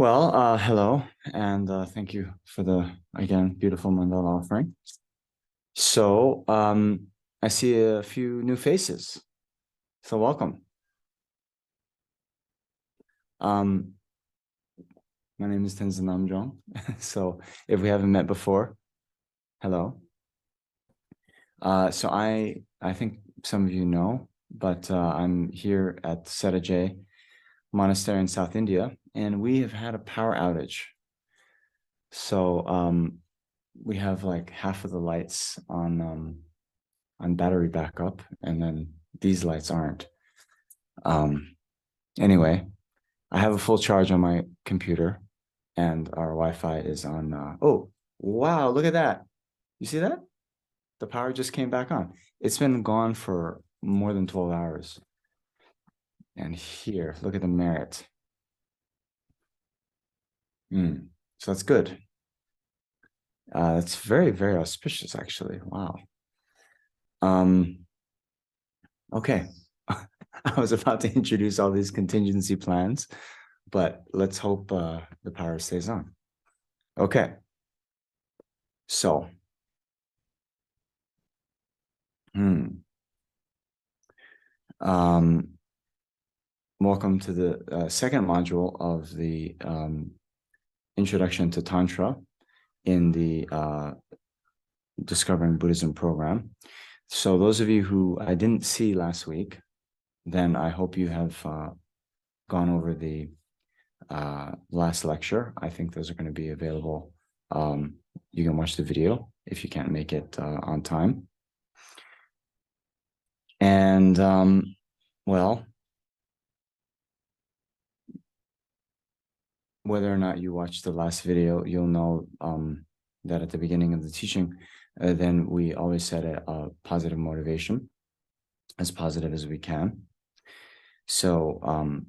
Hello, and thank you for the, again, beautiful mandala offering. I see a few new faces, so welcome. Um, my name is Tenzin Namjong. So if we haven't met before, hello. I think some of you know, but I'm here at Seta Monastery in South India, and we have had a power outage. So we have like half of the lights on battery backup, and then these lights aren't. Um, anyway, I have a full charge on my computer, and our Wi-Fi is on. Oh, wow! Look at that. You see that? The power just came back on. It's been gone for more than 12 hours. And here, look at the merit. So that's good. It's very, very auspicious, actually. Wow. Um, okay. I was about to introduce all these contingency plans, but let's hope the power stays on. Okay. So, hmm. Um, welcome to the second module of the Introduction to Tantra in the Discovering Buddhism program. So those of you who I didn't see last week, then I hope you have gone over the last lecture. I think those are going to be available. You can watch the video if you can't make it on time. And well, whether or not you watched the last video, you'll know that at the beginning of the teaching, then we always set a positive motivation, as positive as we can. So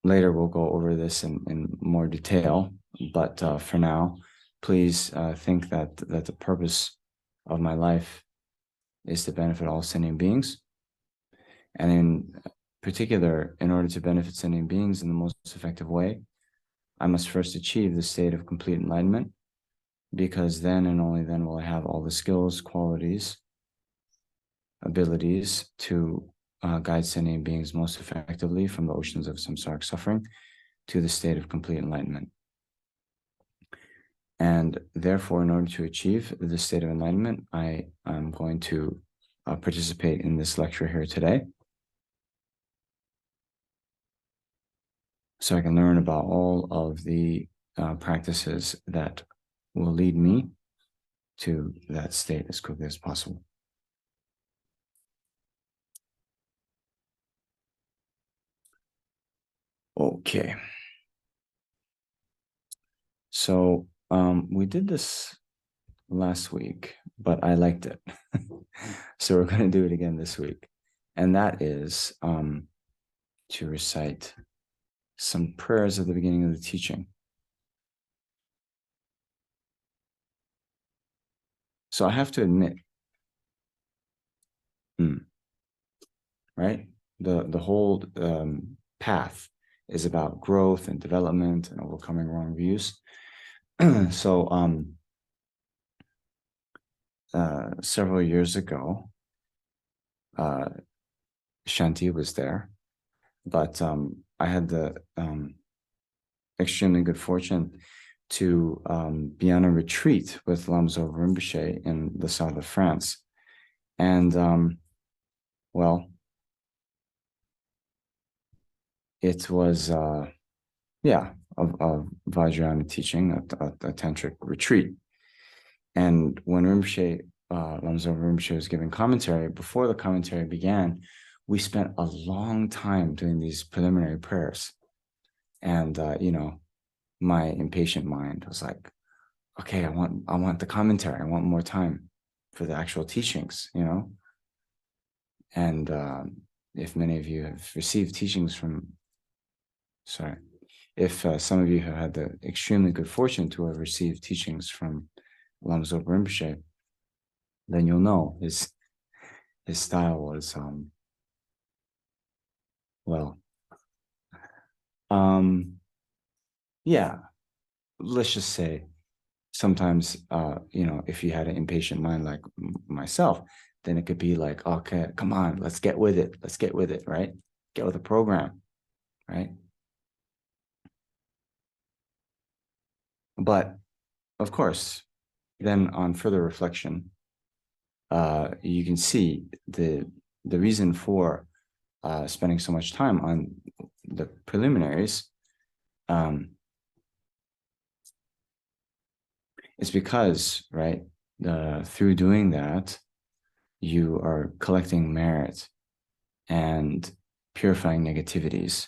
later we'll go over this in more detail, but for now, please think that the purpose of my life is to benefit all sentient beings. And in particular, in order to benefit sentient beings in the most effective way, I must first achieve the state of complete enlightenment, because then and only then will I have all the skills, qualities, abilities to guide sentient beings most effectively from the oceans of samsaric suffering to the state of complete enlightenment. And therefore, in order to achieve this state of enlightenment, I am going to participate in this lecture here today, so I can learn about all of the practices that will lead me to that state as quickly as possible. Okay. So we did this last week, but I liked it. So we're going to do it again this week. And that is to recite some prayers at the beginning of the teaching. So I have to admit, right? The whole path is about growth and development and overcoming wrong views. So several years ago, Shanti was there, but I had the extremely good fortune to be on a retreat with Lam Zopa Rinpoche in the south of France. And well, it was a Vajrayana teaching, a tantric retreat. And when Rinpoche, Lam Zopa Rinpoche was giving commentary, before the commentary began, we spent a long time doing these preliminary prayers. And my impatient mind was like, okay, I want the commentary. I want more time for the actual teachings, And if many of you have received teachings from, if some of you have had the extremely good fortune to have received teachings from Lam Zopa Rinpoche, then you'll know his style was well. yeah, let's just say sometimes, if you had an impatient mind like myself, then it could be like, okay, come on, let's get with it. Let's get with it, right? Get with the program, right? But of course, then on further reflection, you can see the reason for spending so much time on the preliminaries um, is because, right, through doing that, you are collecting merit and purifying negativities,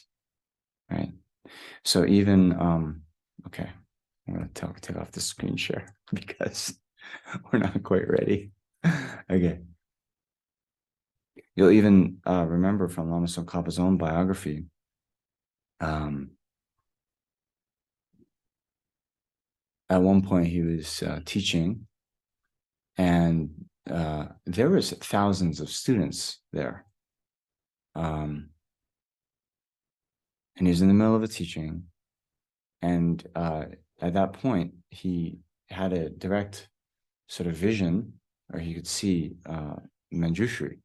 right? So even, okay, I'm going to take off the screen share because we're not quite ready. Okay. You'll even remember from Lama Tsongkhapa's own biography, um, at one point he was teaching, and there was thousands of students there. And he was in the middle of a teaching, and at that point, he had a direct sort of vision, or he could see Manjushri,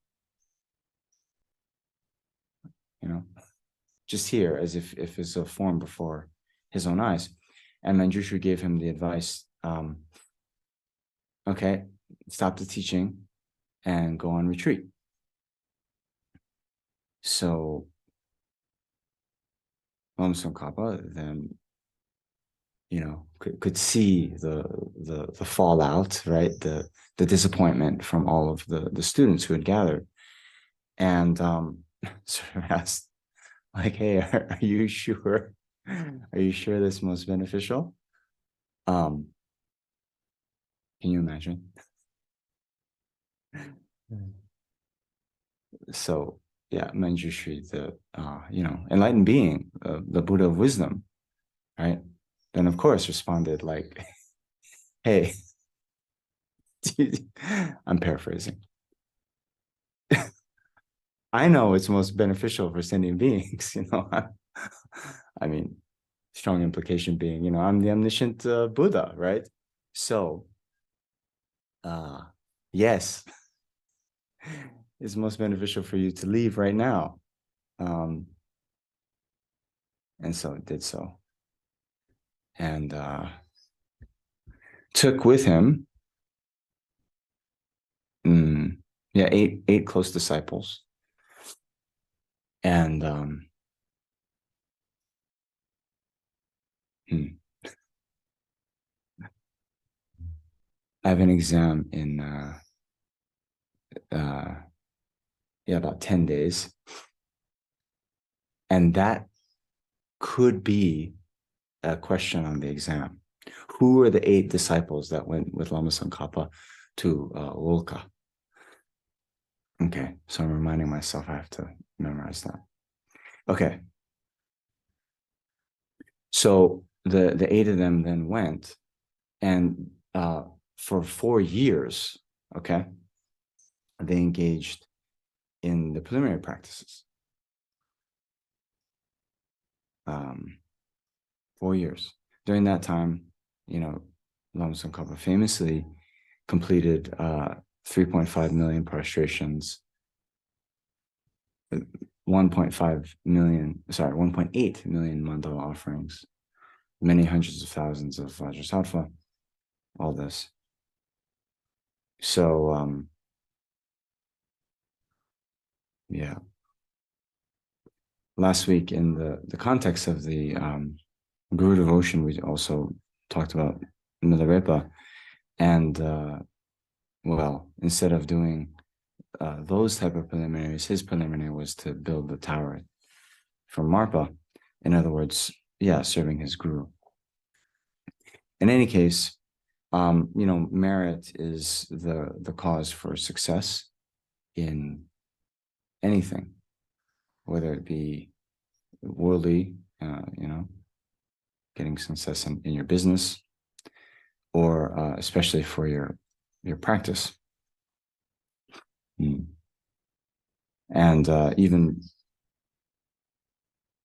just here, as if it's a form before his own eyes. And Manjushri gave him the advice, okay, stop the teaching and go on retreat. So Lama Tsongkhapa then, could see the fallout, right? The disappointment from all of the students who had gathered, and sort of asked, like, "Hey, are you sure? Are you sure this is most beneficial?" Um, can you imagine? So yeah, Manjushri, the enlightened being, the Buddha of wisdom, right? Then of course responded like, "Hey," I'm paraphrasing. I know it's most beneficial for sentient beings, I mean, strong implication being, I'm the omniscient Buddha, right? So, uh, yes, it's most beneficial for you to leave right now. Um, and so it did so. And took with him, mm, yeah, eight close disciples. And hmm, I have an exam in uh, yeah, about 10 days. And that could be a question on the exam. Who are the 8 disciples that went with Lama Tsongkhapa to Wolka? Okay, so I'm reminding myself I have to memorize that. Okay, so the 8 of them then went, and for 4 years, okay, they engaged in the preliminary practices. 4 years. During that time, Lama Tsongkhapa famously completed 3.5 million prostrations, 1.8 million mandala offerings, many hundreds of thousands of Vajrasattva, all this. So, yeah. Last week, in the context of the Guru devotion, we also talked about Milarepa, and well, instead of doing those type of preliminaries, his preliminary was to build the tower from Marpa. In other words, yeah, serving his guru. In any case, merit is the cause for success in anything, whether it be worldly, getting success in your business, or especially for your practice. And even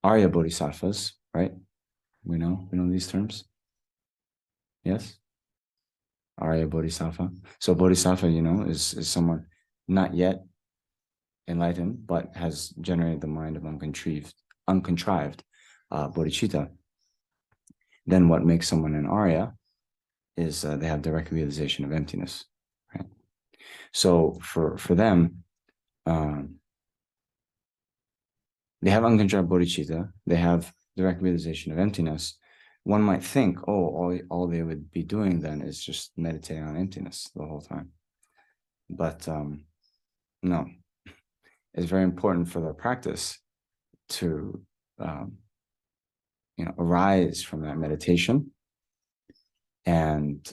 Arya Bodhisattvas, right? We know these terms. Yes. Arya Bodhisattva. So Bodhisattva, is someone not yet enlightened, but has generated the mind of uncontrived bodhicitta. Then what makes someone an Arya is they have direct realization of emptiness. Right. So for them, they have uncontrived bodhicitta. They have direct realization of emptiness. One might think, all they would be doing then is just meditating on emptiness the whole time. But no, it's very important for their practice to arise from that meditation and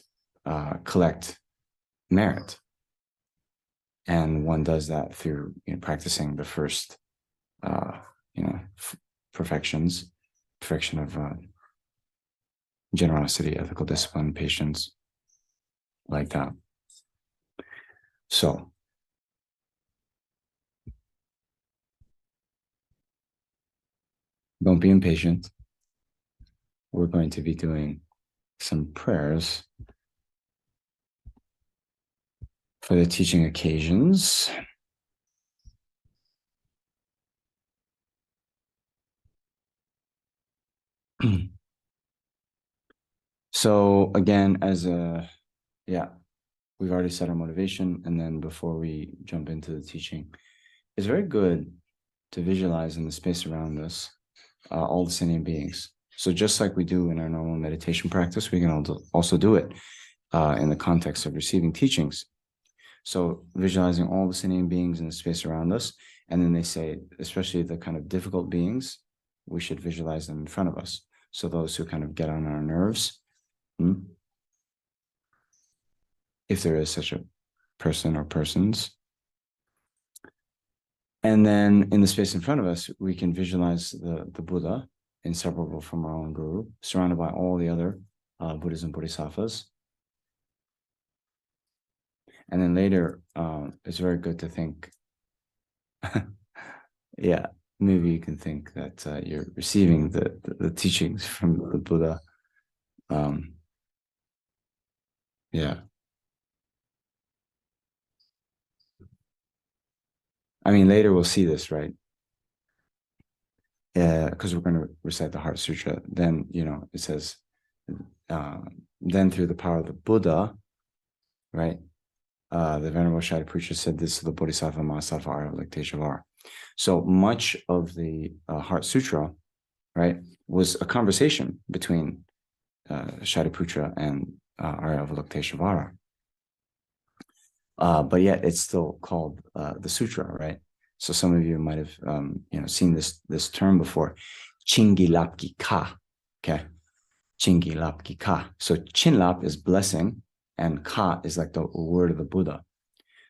collect merit. And one does that through practicing the first perfection of generosity, ethical discipline, patience, like that. So don't be impatient. We're going to be doing some prayers for the teaching occasions. So again, we've already set our motivation. And then before we jump into the teaching, it's very good to visualize in the space around us all the sentient beings. So just like we do in our normal meditation practice, we can also do it in the context of receiving teachings. So visualizing all the sentient beings in the space around us. And then they say, especially the kind of difficult beings, we should visualize them in front of us. So those who kind of get on our nerves, if there is such a person or persons. And then in the space in front of us, we can visualize the Buddha, inseparable from our own guru, surrounded by all the other Buddhas and Bodhisattvas. And then later, it's very good to think, yeah, maybe you can think that you're receiving the teachings from the Buddha. Yeah. I mean, later we'll see this, right? Because we're going to recite the Heart Sutra. Then, it says, then through the power of the Buddha, right? The Venerable Shariputra said this to the Bodhisattva Mahasattva Arya Avalokiteshvara. So much of the Heart Sutra, right, was a conversation between Shariputra and Arya Avalokiteshvara. But yet it's still called the Sutra, right? So some of you might have seen this term before, Chingilapki Ka. Okay, Chingilapki Ka. So Chinlap is blessing, and Ka is like the word of the Buddha.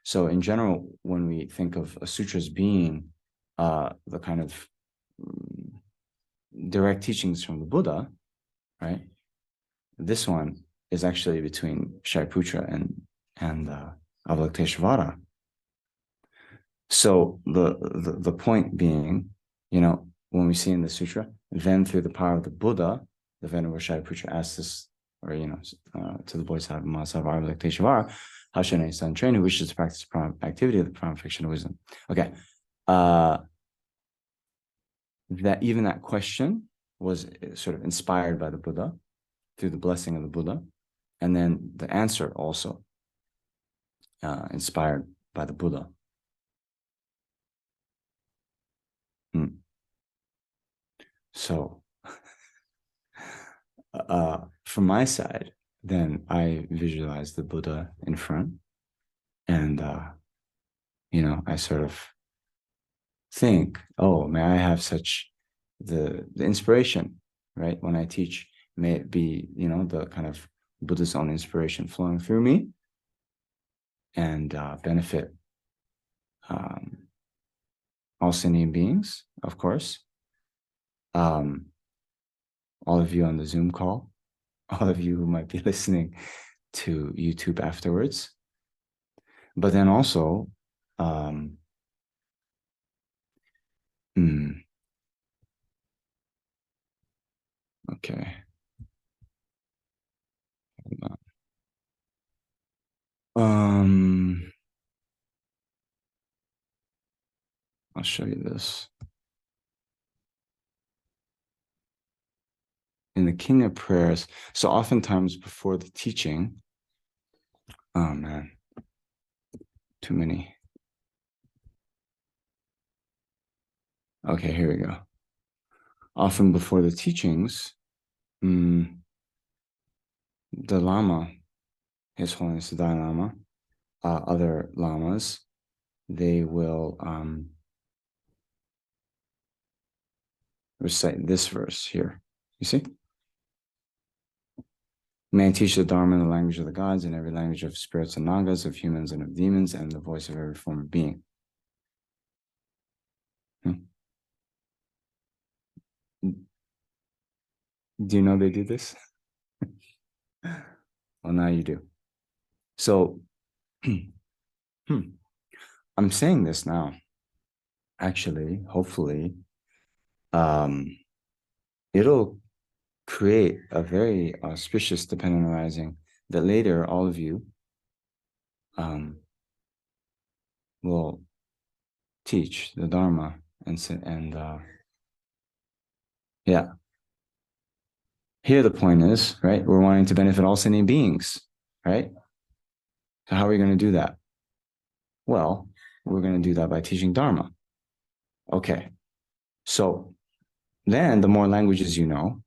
So in general, when we think of a sutra as being the kind of direct teachings from the Buddha, right? This one is actually between Shariputra and Avalokiteshvara. So the point being, when we see in the sutra, then through the power of the Buddha, the Venerable Shariputra asks this, or to the Bodhisattva Mahasattva Arya Avalokiteshvara, how should a son train who wishes to practice activity of the prime perfection of wisdom? Okay, that question was sort of inspired by the Buddha through the blessing of the Buddha, and then the answer also inspired by the Buddha. So from my side, then I visualize the Buddha in front, and I sort of think, may I have such the inspiration, right? When I teach, may it be, the kind of Buddha's own inspiration flowing through me and benefit all sentient beings, of course. All of you on the Zoom call, all of you who might be listening to YouTube afterwards. But then also, Okay. I'll show you this. In the King of Prayers, so oftentimes before the teaching, oh man, too many. Okay, here we go. Often before the teachings, the Lama, His Holiness the Dalai Lama, other lamas, they will recite this verse here. You see? May I teach the Dharma in the language of the gods, in every language of spirits and nagas, of humans and of demons, and the voice of every form of being. Do you know they do this? Well, now you do. So, I'm saying this now. Actually, hopefully, it'll create a very auspicious dependent arising that later all of you will teach the Dharma and yeah. Here the point is, right? We're wanting to benefit all sentient beings, right? So how are we going to do that? Well, we're going to do that by teaching Dharma. Okay. So then the more languages you know,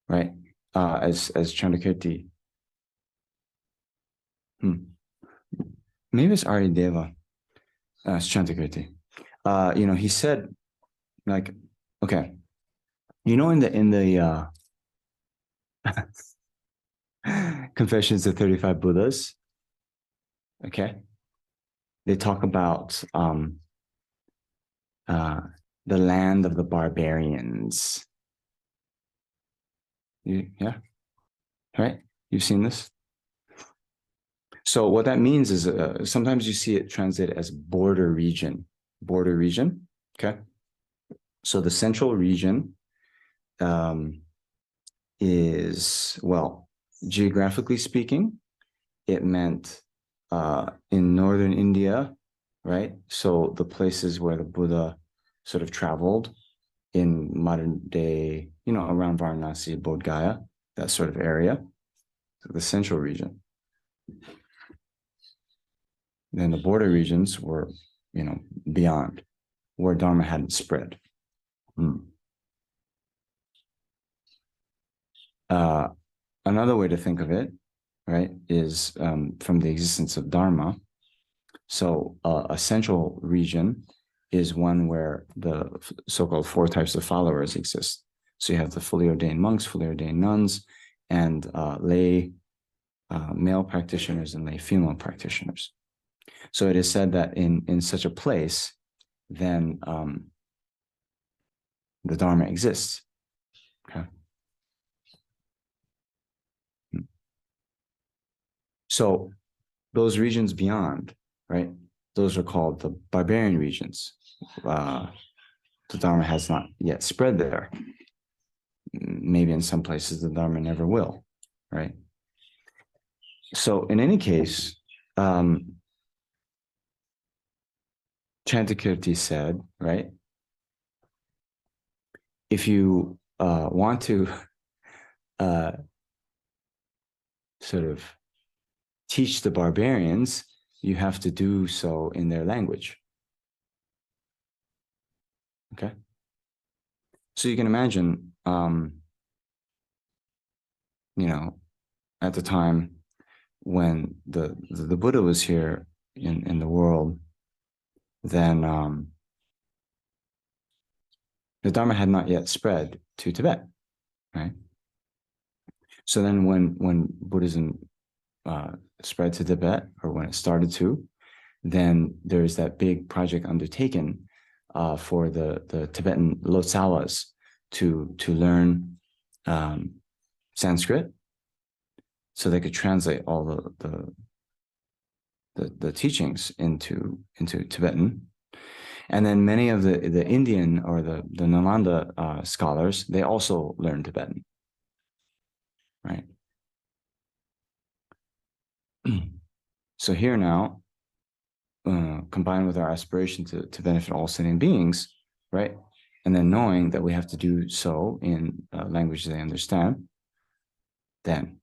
right? As Chandrakirti. Maybe it's Aryadeva, as Chandrakirti. He said, like, okay, in the Confessions of 35 Buddhas, okay, they talk about the land of the barbarians. Yeah, right? You've seen this? So what that means is sometimes you see it translated as border region, okay? So the central region is, well, geographically speaking, it meant in northern India, right? So the places where the Buddha sort of traveled in modern day, around Varanasi, Bodh Gaya, that sort of area, so the central region. Then the border regions were, beyond, where Dharma hadn't spread. Another way to think of it, right, is from the existence of Dharma. So a central region is one where the so-called 4 types of followers exist. So you have the fully ordained monks, fully ordained nuns, and lay male practitioners and lay female practitioners. So it is said that in such a place, then the Dharma exists. Okay. So those regions beyond, right? Those are called the barbarian regions. The Dharma has not yet spread there. Maybe in some places the Dharma never will, right? So in any case, Chandrakirti said, right? If you want to sort of teach the barbarians, you have to do so in their language. Okay. So you can imagine, at the time when the Buddha was here in the world, then the Dharma had not yet spread to Tibet, right? So then when Buddhism spread to Tibet, or when it started to, then there's that big project undertaken for the Tibetan Lotsawas to learn Sanskrit, so they could translate all the teachings into Tibetan. And then many of the Indian or the Nalanda scholars, they also learn Tibetan, right? So here now, combined with our aspiration to benefit all sentient beings, right? And then knowing that we have to do so in language they understand, then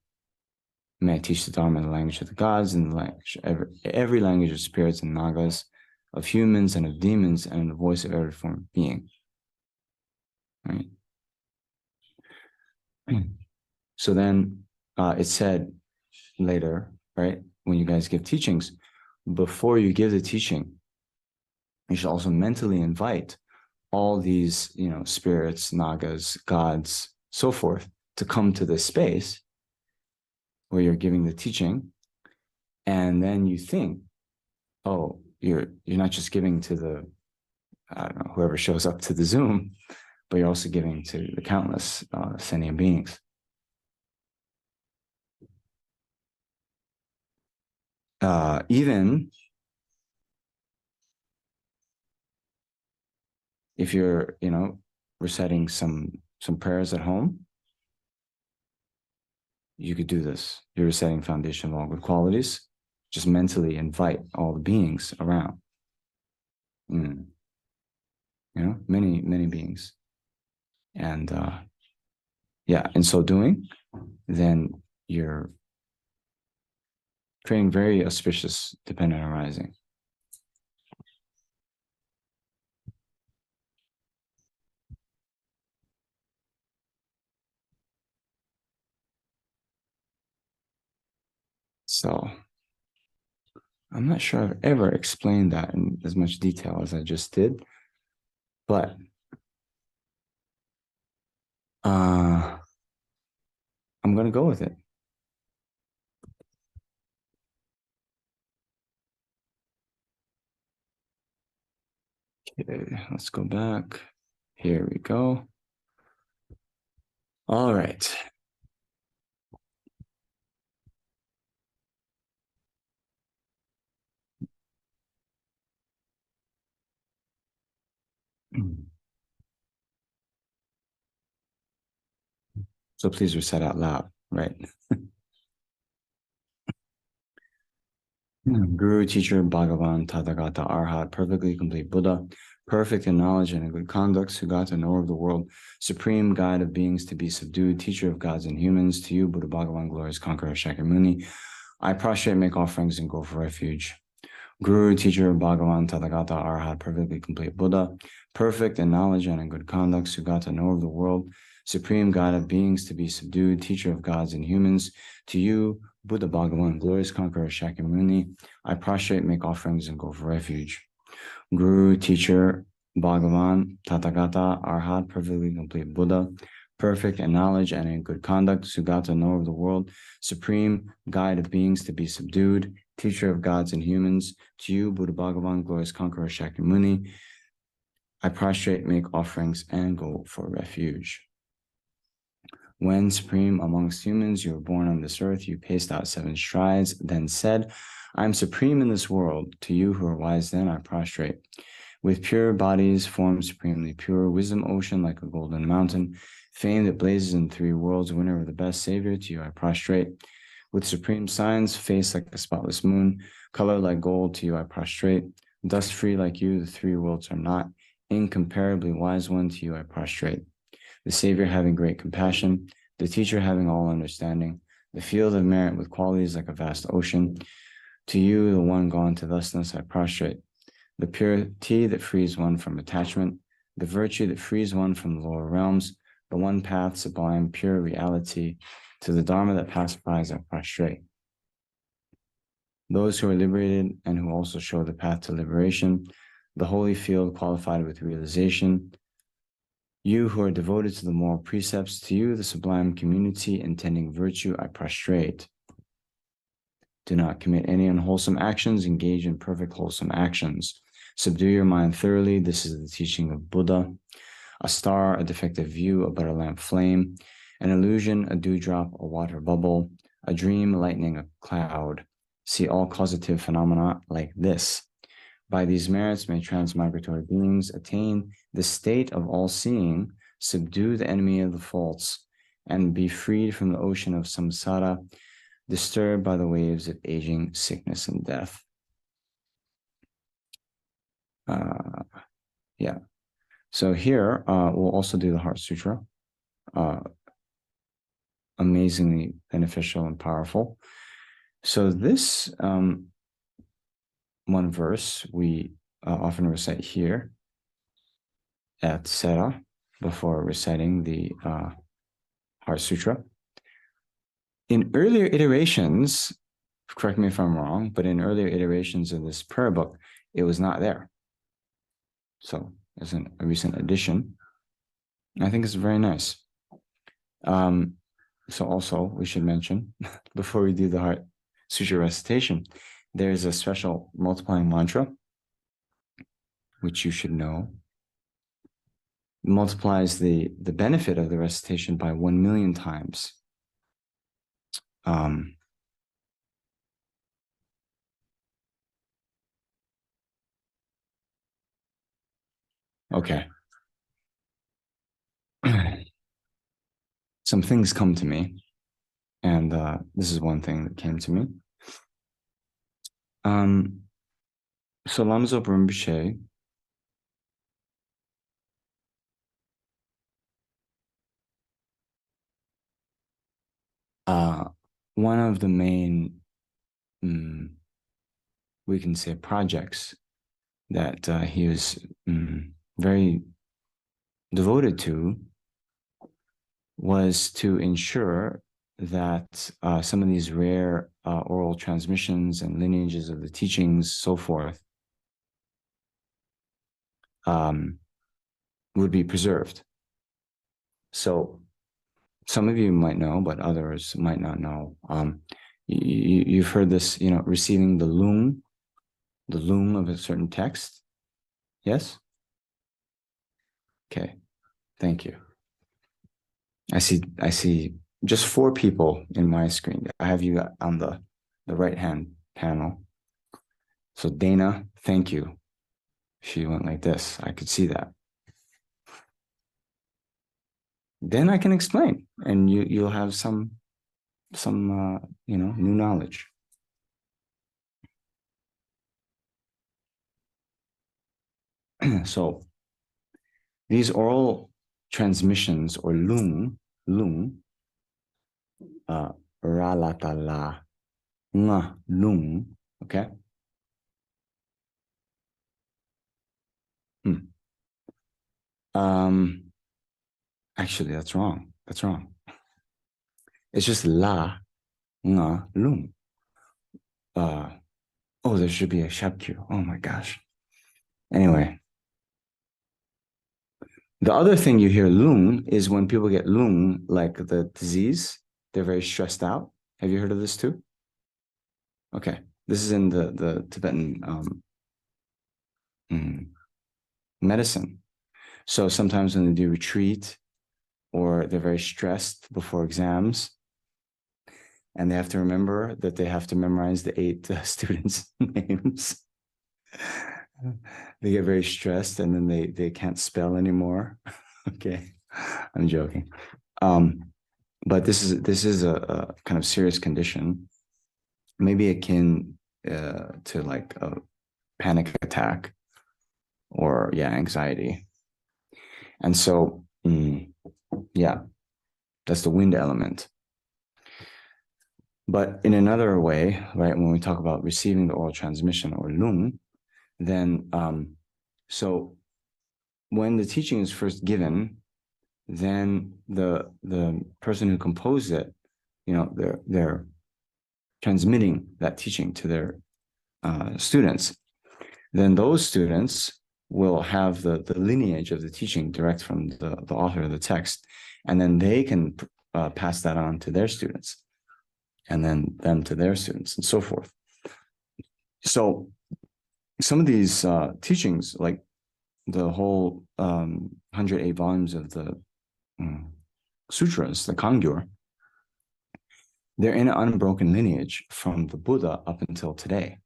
may I teach the Dharma in the language of the gods, in the language, every language of spirits and nagas, of humans and of demons, and in the voice of every form of being. Right? So then it's said later, right, when you guys give teachings, before you give the teaching, you should also mentally invite all these, spirits, nagas, gods, so forth, to come to this space where you're giving the teaching. And then you think, oh, you're not just giving to the, I don't know, whoever shows up to the Zoom, but you're also giving to the countless sentient beings. Even if you're, reciting some prayers at home, you could do this. You're reciting foundation of all good qualities. Just mentally invite all the beings around. Many, many beings. And in so doing, then you're creating very auspicious dependent arising. So I'm not sure I've ever explained that in as much detail as I just did, but I'm going to go with it. Okay, let's go back. Here we go. All right. So please recite out loud, right? Guru, teacher, Bhagavan, Tathagata, Arhat, perfectly complete Buddha, perfect in knowledge and in good conduct, Sugata, knower of the world, supreme guide of beings to be subdued, teacher of gods and humans, to you, Buddha Bhagavan, glorious conqueror, Shakyamuni, I prostrate, make offerings, and go for refuge. Guru, teacher, Bhagavan, Tathagata, Arhat, perfectly complete Buddha, perfect in knowledge and in good conduct, Sugata, knower of the world, supreme guide of beings to be subdued, teacher of gods and humans, to you, Buddha Bhagavan, glorious conqueror, Shakyamuni, I prostrate, make offerings, and go for refuge. Guru, teacher, Bhagavan, Tathagata, Arhat, perfectly complete Buddha, perfect in knowledge and in good conduct, Sugata, knower of the world, supreme guide of beings to be subdued, teacher of gods and humans, to you, Buddha Bhagavan, glorious conqueror, Shakyamuni, I prostrate, make offerings, and go for refuge. When supreme amongst humans, you were born on this earth, you paced out 7 strides, then said, I am supreme in this world. To you who are wise then, I prostrate. With pure bodies, formed supremely pure, wisdom ocean like a golden mountain, fame that blazes in 3 worlds, winner of the best savior, to you I prostrate. With supreme signs, face like a spotless moon, color like gold, to you I prostrate. Dust free like you, the 3 worlds are not. Incomparably wise one, to you I prostrate. The Savior having great compassion, the teacher having all understanding, the field of merit with qualities like a vast ocean. To you, the one gone to thusness, I prostrate. The purity that frees one from attachment, the virtue that frees one from the lower realms, the one path, sublime, pure reality, to the Dharma that pacifies, I prostrate. Those who are liberated and who also show the path to liberation, the holy field qualified with realization, you who are devoted to the moral precepts, to you, the sublime community intending virtue, I prostrate. Do not commit any unwholesome actions, engage in perfect wholesome actions. Subdue your mind thoroughly. This is the teaching of Buddha. A star, a defective view, a butter lamp flame, an illusion, a dewdrop, a water bubble, a dream, lightning, a cloud. See all causative phenomena like this. By these merits may transmigratory beings attain the state of all-seeing, subdue the enemy of the faults, and be freed from the ocean of samsara, disturbed by the waves of aging, sickness, and death. Yeah. So here, we'll also do the Heart Sutra. Amazingly beneficial and powerful. So this one verse we often recite here at Sera before reciting the Heart Sutra. In earlier iterations, correct me if I'm wrong, but in earlier iterations of this prayer book, it was not there. So as a recent addition, I think it's very nice. So also we should mention before we do the Heart Sutra recitation, there's a special multiplying mantra, which you should know. It multiplies the benefit of the recitation by 1,000,000 times. Okay. Some things come to me, and this is one thing that came to me. So Lamzo Rinpoche one of the main, we can say, projects that he was very devoted to was to ensure that some of these rare oral transmissions and lineages of the teachings, so forth, would be preserved. So some of you might know, but others might not know. You've heard this, receiving the lung of a certain text. Yes? Okay, thank you. I see just 4 people in my screen. I have you on the right-hand panel. So Dana, thank you. She went like this. I could see that. Then I can explain, and you'll have some new knowledge. So these oral transmissions, or lung, ralatala, nga, lung, okay? Actually, that's wrong. That's wrong. It's just la, nga, lung. Oh, there should be a shabkyu. Oh my gosh. Anyway. The other thing you hear lung is when people get lung, like the disease, they're very stressed out. Have you heard of this too? Okay. This is in the Tibetan medicine. So sometimes when they do retreat, or they're very stressed before exams, and they have to remember that they have to memorize the 8 students' names. They get very stressed, and then they can't spell anymore. Okay, I'm joking. But this is a kind of serious condition, maybe akin to like a panic attack, or anxiety. And so, yeah, that's the wind element. But in another way, right, when we talk about receiving the oral transmission, or lung, then so when the teaching is first given, then the person who composed it, they're transmitting that teaching to their students. Then those students will have the lineage of the teaching direct from the author of the text, and then they can pass that on to their students, and then them to their students, and so forth. So some of these teachings, like the whole 108 volumes of the sutras, the Kangyur, they're in an unbroken lineage from the Buddha up until today.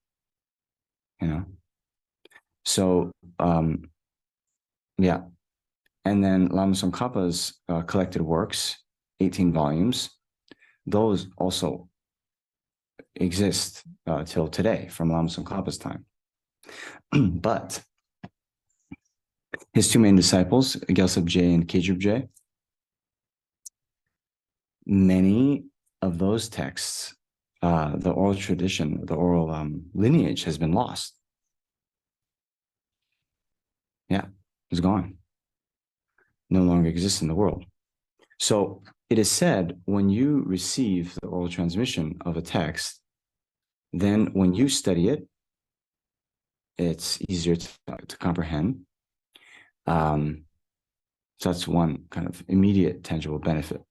So yeah. And then Lama Tsongkhapa's collected works, 18 volumes, those also exist till today from Lama Tsongkhapa's time. But his two main disciples, Gyaltsab Je and Kejub Je, many of those texts, the oral tradition, the oral lineage has been lost. Yeah, it's gone. No longer exists in the world. So it is said when you receive the oral transmission of a text, then when you study it, it's easier to comprehend. So that's one kind of immediate tangible benefit.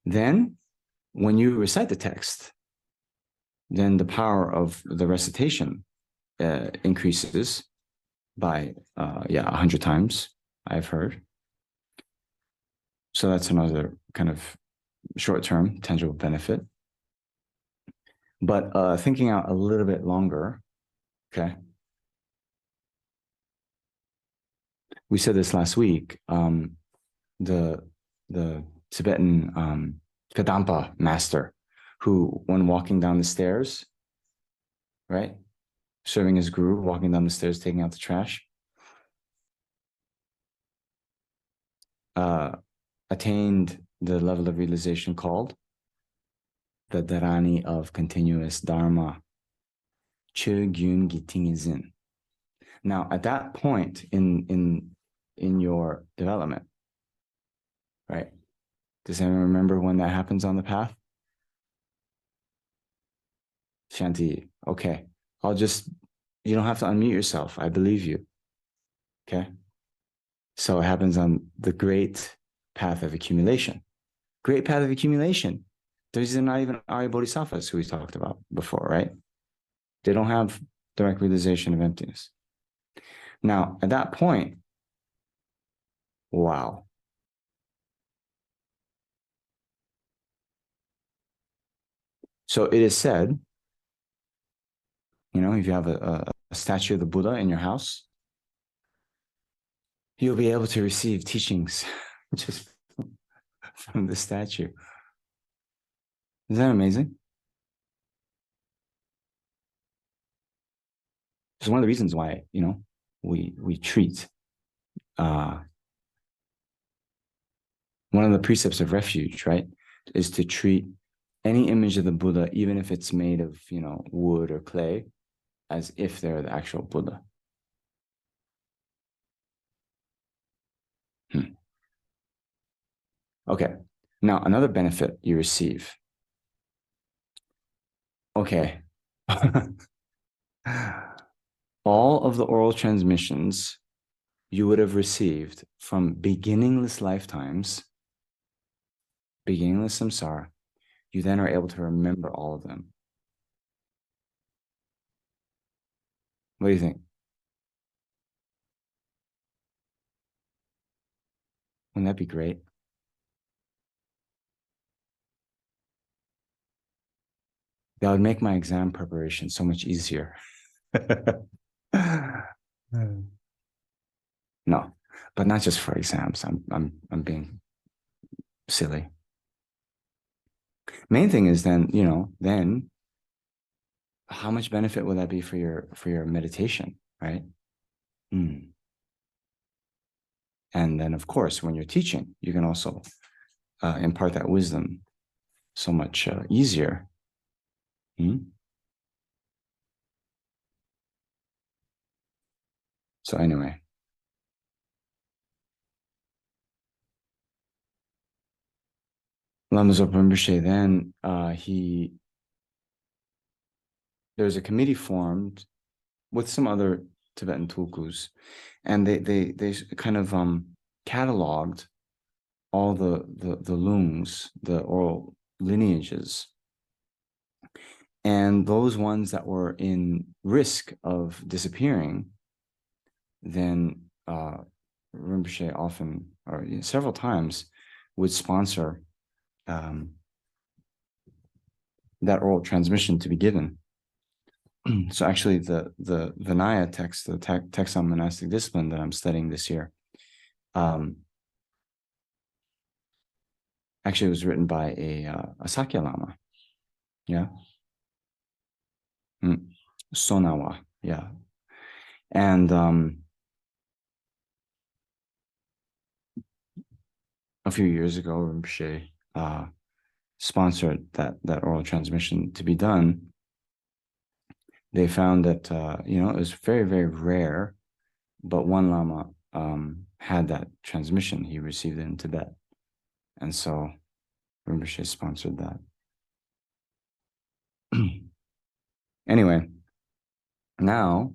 Then when you recite the text, then the power of the recitation increases by 100 times, I've heard. So that's another kind of short-term tangible benefit. But thinking out a little bit longer, okay. We said this last week. The Tibetan Kadampa master, who, when walking down the stairs, right, serving as guru, walking down the stairs, taking out the trash, attained the level of realization called the Dharani of continuous Dharma. Chö Gyun Gitingizin. Now, at that point in your development, right? Does anyone remember when that happens on the path? Shanti, okay. You don't have to unmute yourself. I believe you. Okay. So it happens on the great path of accumulation. Great path of accumulation. These are not even Arya Bodhisattvas who we talked about before, right? They don't have direct realization of emptiness. Now, at that point, wow. So it is said, if you have a statue of the Buddha in your house, you'll be able to receive teachings just from the statue. Is that amazing? It's one of the reasons why, we treat one of the precepts of refuge, right, is to treat any image of the Buddha, even if it's made of, wood or clay, as if they're the actual Buddha. Okay. Now, another benefit you receive. Okay. All of the oral transmissions you would have received from beginningless lifetimes, beginningless samsara, you then are able to remember all of them. What do you think? Wouldn't that be great? That would make my exam preparation so much easier. No, but not just for exams. I'm being silly. Main thing is then, then how much benefit will that be for your meditation, right? And then, of course, when you're teaching, you can also impart that wisdom so much easier. So anyway, Lama Zopa Rinpoche, then there's a committee formed with some other Tibetan tulkus, and they kind of cataloged all the lungs, the oral lineages, and those ones that were in risk of disappearing, then Rinpoche often, or several times, would sponsor that oral transmission to be given. So actually, the Vinaya text, the text on monastic discipline that I'm studying this year, um, actually was written by a Sakya Lama. Yeah. Mm. Sonawa. Yeah. And a few years ago, Rinpoche sponsored that oral transmission to be done. They found that it was very, very rare, but one Lama had that transmission. He received it in Tibet, and so Rinpoche sponsored that. Anyway, now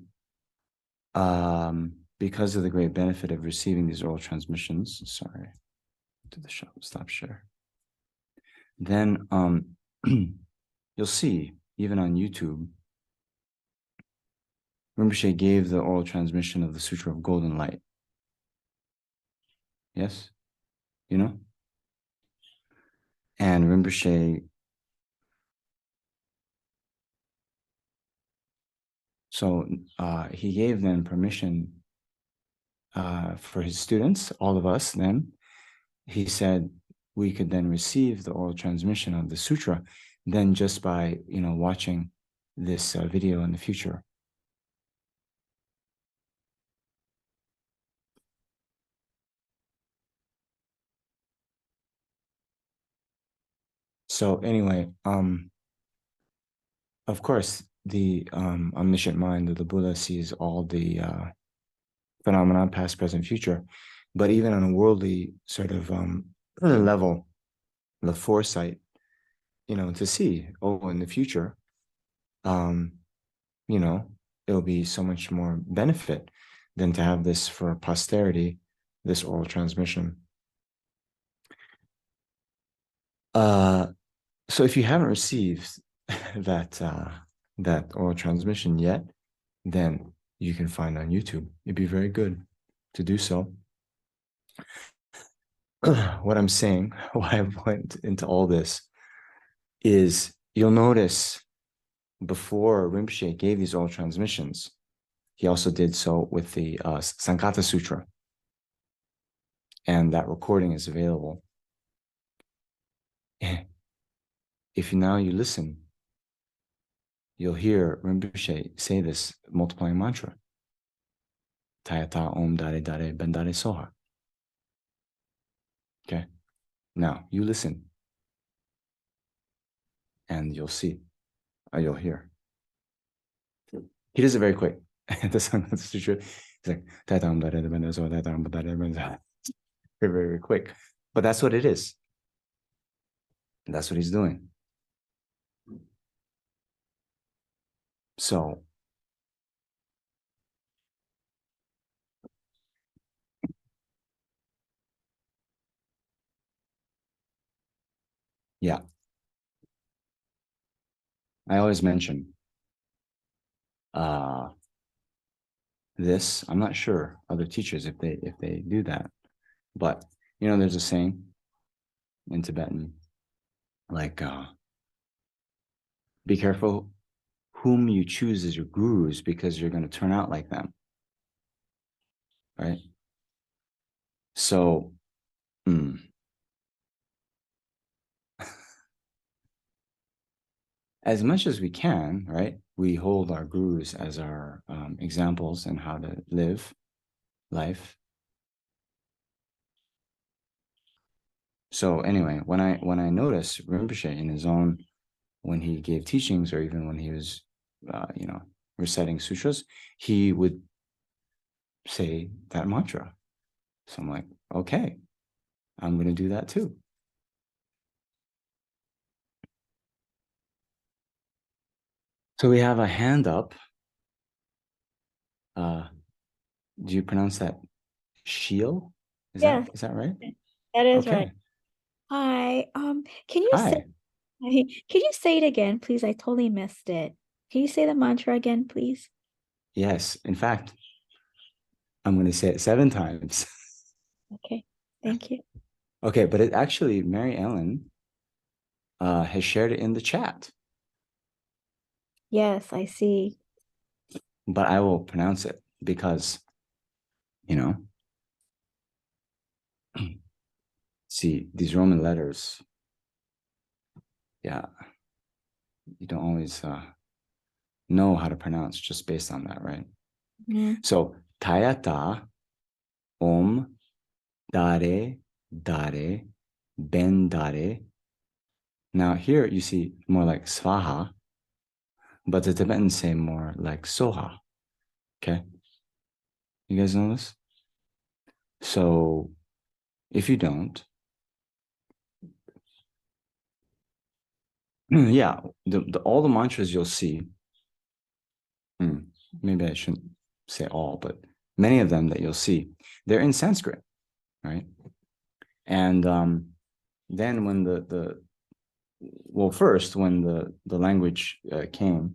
because of the great benefit of receiving these oral transmissions, sorry, to the stop share. Then you'll see, even on YouTube, Rinpoche gave the oral transmission of the Sutra of Golden Light. Yes? You know? And Rinpoche, so he gave them permission for his students, all of us then. He said we could then receive the oral transmission of the sutra then just by, watching this video in the future. So anyway, of course, the omniscient mind of the Buddha sees all the phenomena, past, present, future. But even on a worldly sort of level, the foresight, to see, in the future, um, it'll be so much more benefit than to have this for posterity, this oral transmission. So if you haven't received that oral transmission yet, then you can find on YouTube. It'd be very good to do so. What I'm saying, why I went into all this, is you'll notice before Rinpoche gave these oral transmissions, he also did so with the Sankata Sutra. And that recording is available. If you listen, you'll hear Rinpoche say this multiplying mantra. Tayata Om Dare Dare Bendare Soha. Okay. Now you listen. And you'll see. You'll hear. He does it very quick. The Sankata Sutra. He's like, Tayata Om Dare Dare Bendare Soha, Tayata Om Dare Dare Bendare Soha. Very, very, very quick. But that's what it is. That's what he's doing. So yeah, I always mention this. I'm not sure other teachers if they do that, but there's a saying in Tibetan, like be careful whom you choose as your gurus, because you're going to turn out like them, right? So as much as we can, right, we hold our gurus as our examples in how to live life. So anyway, when I notice Rinpoche in his own, when he gave teachings, or even when he was reciting sutras, he would say that mantra. So I'm like, okay, I'm going to do that too. So we have a hand up. Do you pronounce that Shiel? Yes, Is that right? that is right. Okay. Hi. Can you say Hi. can you say it again, please? I totally missed it. Can you say the mantra again, please? Yes. In fact, I'm going to say it 7 times. Okay. Thank you. Okay, but it actually, Mary Ellen has shared it in the chat. Yes, I see. but I will pronounce it because, you know, see, these Roman letters, yeah, you don't always know how to pronounce just based on that, right? Mhm. So, Tayata, Om, Dare, Dare, Ben Dare. Now, here you see more like Svaha, but the Tibetans say more like Soha. Okay. You guys know this? So, if you don't, yeah, all the mantras you'll see, maybe I shouldn't say all, but many of them that you'll see, they're in Sanskrit, right? And then when well, first when the language came,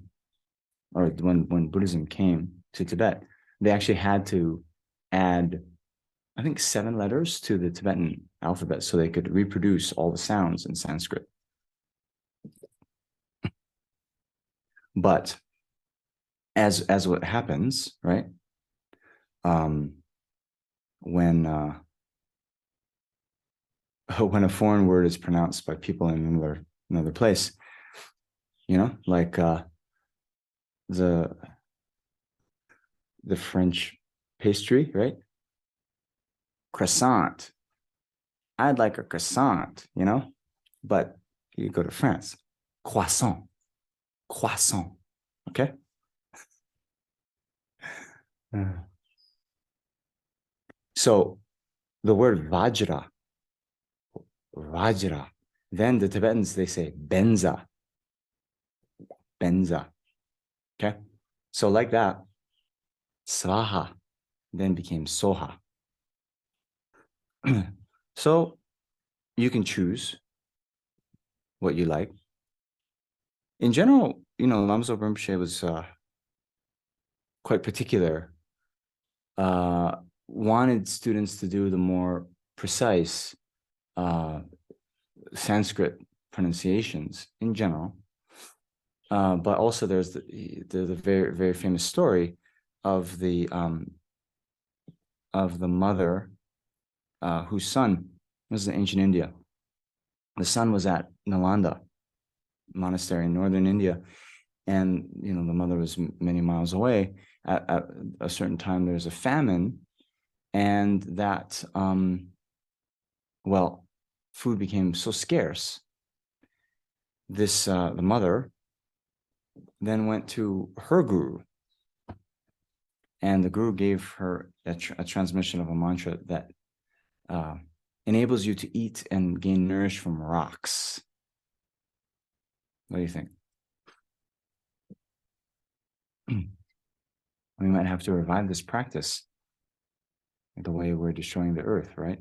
or when Buddhism came to Tibet, they actually had to add, I think, 7 letters to the Tibetan alphabet so they could reproduce all the sounds in Sanskrit. But as what happens, right? Um, when when a foreign word is pronounced by people in another place, you know, like the the French pastry, right? Croissant. I'd like a croissant, you know, but you go to France, croissant, croissant. Okay. So the word vajra, vajra. Then the Tibetans they say benza, benza. Okay. So like that, svaha then became soha. So you can choose what you like. In general, you know, Lamso Rinpoche was quite particular, wanted students to do the more precise Sanskrit pronunciations in general. But also there's the very, very famous story of the mother whose son, this is in ancient India. The son was at Nalanda monastery in northern India, and you know the mother was many miles away. At a certain time, there's a famine, and that well, food became so scarce. This the mother then went to her guru, and the guru gave her a transmission of a mantra that uh, enables you to eat and gain nourish from rocks. What do you think? We might have to revive this practice the way we're destroying the earth, right?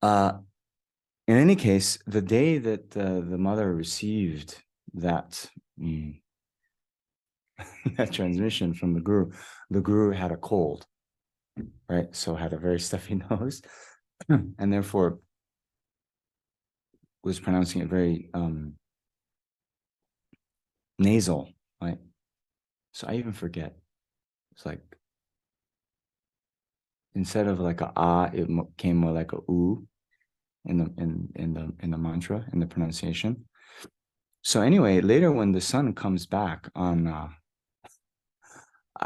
In any case, the day that the mother received that that transmission from the guru had a cold, right? So had a very stuffy nose, and therefore was pronouncing it very nasal, right? So I even forget. It's like instead of like a ah, it came more like a oo in the mantra, in the pronunciation. So anyway, later when the son comes back on I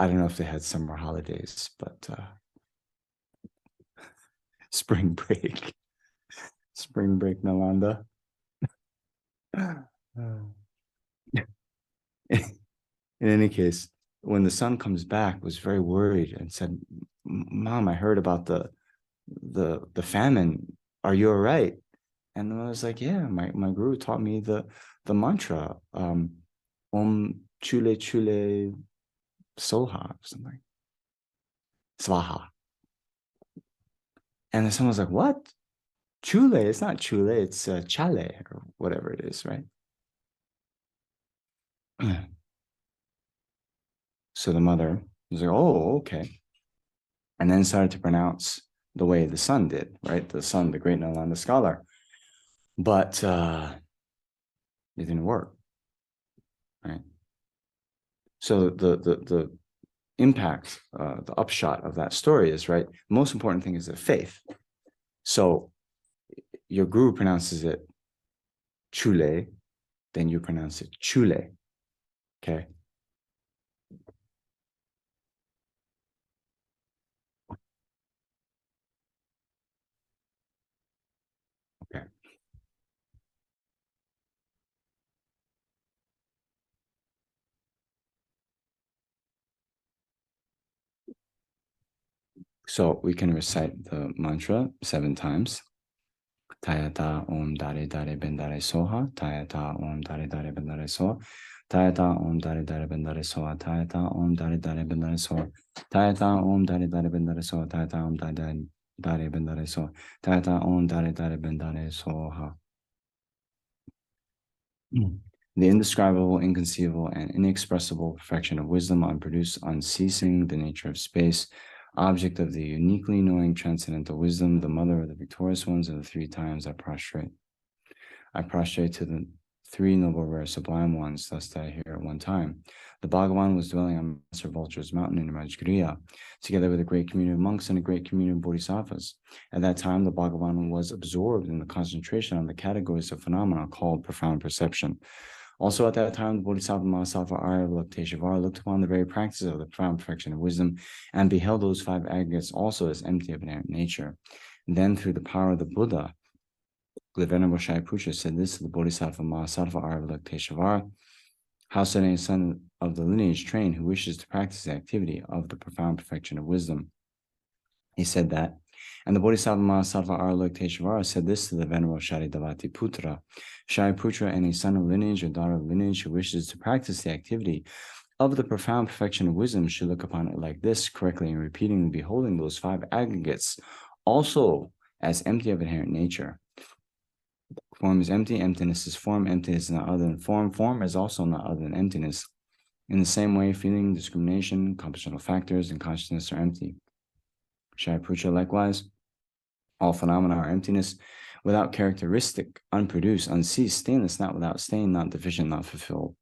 don't know if they had summer holidays, but spring break, spring break Nalanda. In any case, when the son comes back, was very worried and said, "Mom, I heard about the famine. Are you all right?" And I was like, "Yeah, my guru taught me the mantra, Om Chule Chule Soha, or something, Svaha." And then someone was like, "What? Chule? It's not Chule, it's Chale or whatever it is, right?" So the mother was like, "Oh, okay," and then started to pronounce the way the son did, right? The son, the great Nalanda scholar, but it didn't work. right? So the impact, the upshot of that story is, right, the most important thing is the faith. So your guru pronounces it chule, then you pronounce it chule. Okay. Okay. So we can recite the mantra 7 times. Tayata om dare dare bendare soha. Tayata om dare dare bendare soha. Tayata om dare dare bendare soha. Tayata om dare dare bendare soha. Tayata om dare dare bendare soha. Tayata om dare dare bendare soha. Tayata om dare dare bendare soha. The indescribable, inconceivable, and inexpressible perfection of wisdom, unproduced, unceasing, the nature of space, object of the uniquely knowing transcendental wisdom, the mother of the victorious ones of the 3 times I prostrate. I prostrate to the 3 noble, rare, sublime ones, thus that I hear at one time. The Bhagavan was dwelling on Master Vulture's mountain in Rajgriha, together with a great community of monks and a great community of bodhisattvas. At that time, the Bhagavan was absorbed in the concentration on the categories of phenomena called profound perception. Also at that time, the Bodhisattva Mahasattva Avalokiteshvara looked upon the very practice of the profound perfection of wisdom and beheld those 5 aggregates also as empty of inherent nature. And then through the power of the Buddha, the Venerable Shariputra said this to the Bodhisattva Mahasattva Avalokiteshvara: how should a son of the lineage train who wishes to practice the activity of the profound perfection of wisdom? He said that. And the Bodhisattva Mahasattva Avalokiteshvara said this to the Venerable Sharidavati Putra: Shariputra, any son of lineage or daughter of lineage who wishes to practice the activity of the profound perfection of wisdom should look upon it like this, correctly and repeatedly beholding those 5 aggregates also as empty of inherent nature. Form is empty, emptiness is form, emptiness is not other than form, form is also not other than emptiness. In the same way, feeling, discrimination, compositional factors, and consciousness are empty. Shariputra, likewise, all phenomena are emptiness, without characteristic, unproduced, unceased, stainless, not without stain, not deficient, not fulfilled.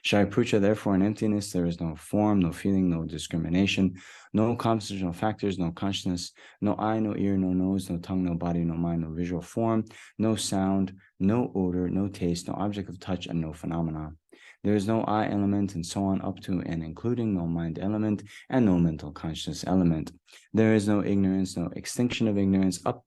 Shariputra, therefore, in emptiness, there is no form, no feeling, no discrimination, no compositional factors, no consciousness, no eye, no ear, no nose, no tongue, no body, no mind, no visual form, no sound, no odor, no taste, no object of touch, and no phenomena. There is no I element, and so on, up to and including no mind element, and no mental consciousness element. There is no ignorance, no extinction of ignorance, up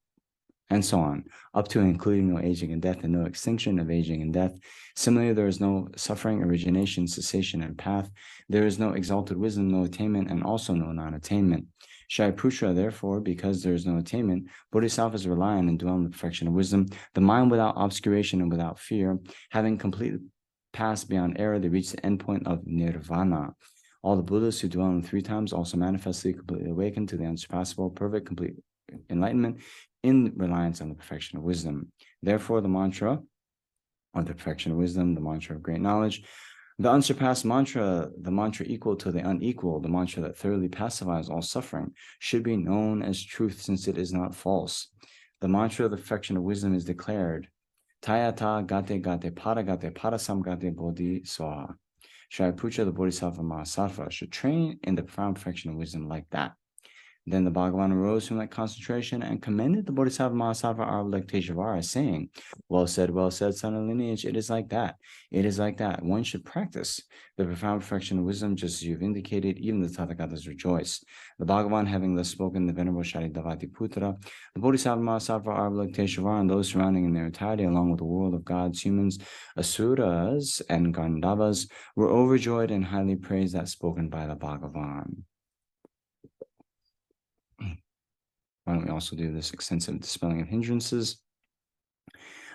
and so on, up to and including no aging and death, and no extinction of aging and death. Similarly, there is no suffering, origination, cessation, and path. There is no exalted wisdom, no attainment, and also no non-attainment. Shariputra, therefore, because there is no attainment, bodhisattvas rely on and dwell in the perfection of wisdom, the mind without obscuration and without fear. Having completely passed beyond error, they reach the endpoint of nirvana. All the Buddhas who dwell in the 3 times also manifestly completely awaken to the unsurpassable, perfect, complete enlightenment in reliance on the perfection of wisdom. Therefore, the mantra of the perfection of wisdom, the mantra of great knowledge, the unsurpassed mantra, the mantra equal to the unequal, the mantra that thoroughly pacifies all suffering, should be known as truth, since it is not false. The mantra of the perfection of wisdom is declared: Tayata gate gate parasam gate bodhi soha. Shariputra, the Bodhisattva Mahasattva, should train in the profound perfection of wisdom like that. Then the Bhagavan arose from that concentration and commended the Bodhisattva Mahasattva Avalokiteshvara, saying, well said, son of lineage, it is like that. It is like that. One should practice the profound perfection of wisdom, just as you've indicated, even the Tathagatas rejoice. The Bhagavan, having thus spoken, the Venerable Sharidavati Putra, the Bodhisattva Mahasattva Avalokiteshvara, and those surrounding in their entirety, along with the world of gods, humans, asuras, and Gandhavas, were overjoyed and highly praised that spoken by the Bhagavan. Why don't we also do this extensive dispelling of hindrances?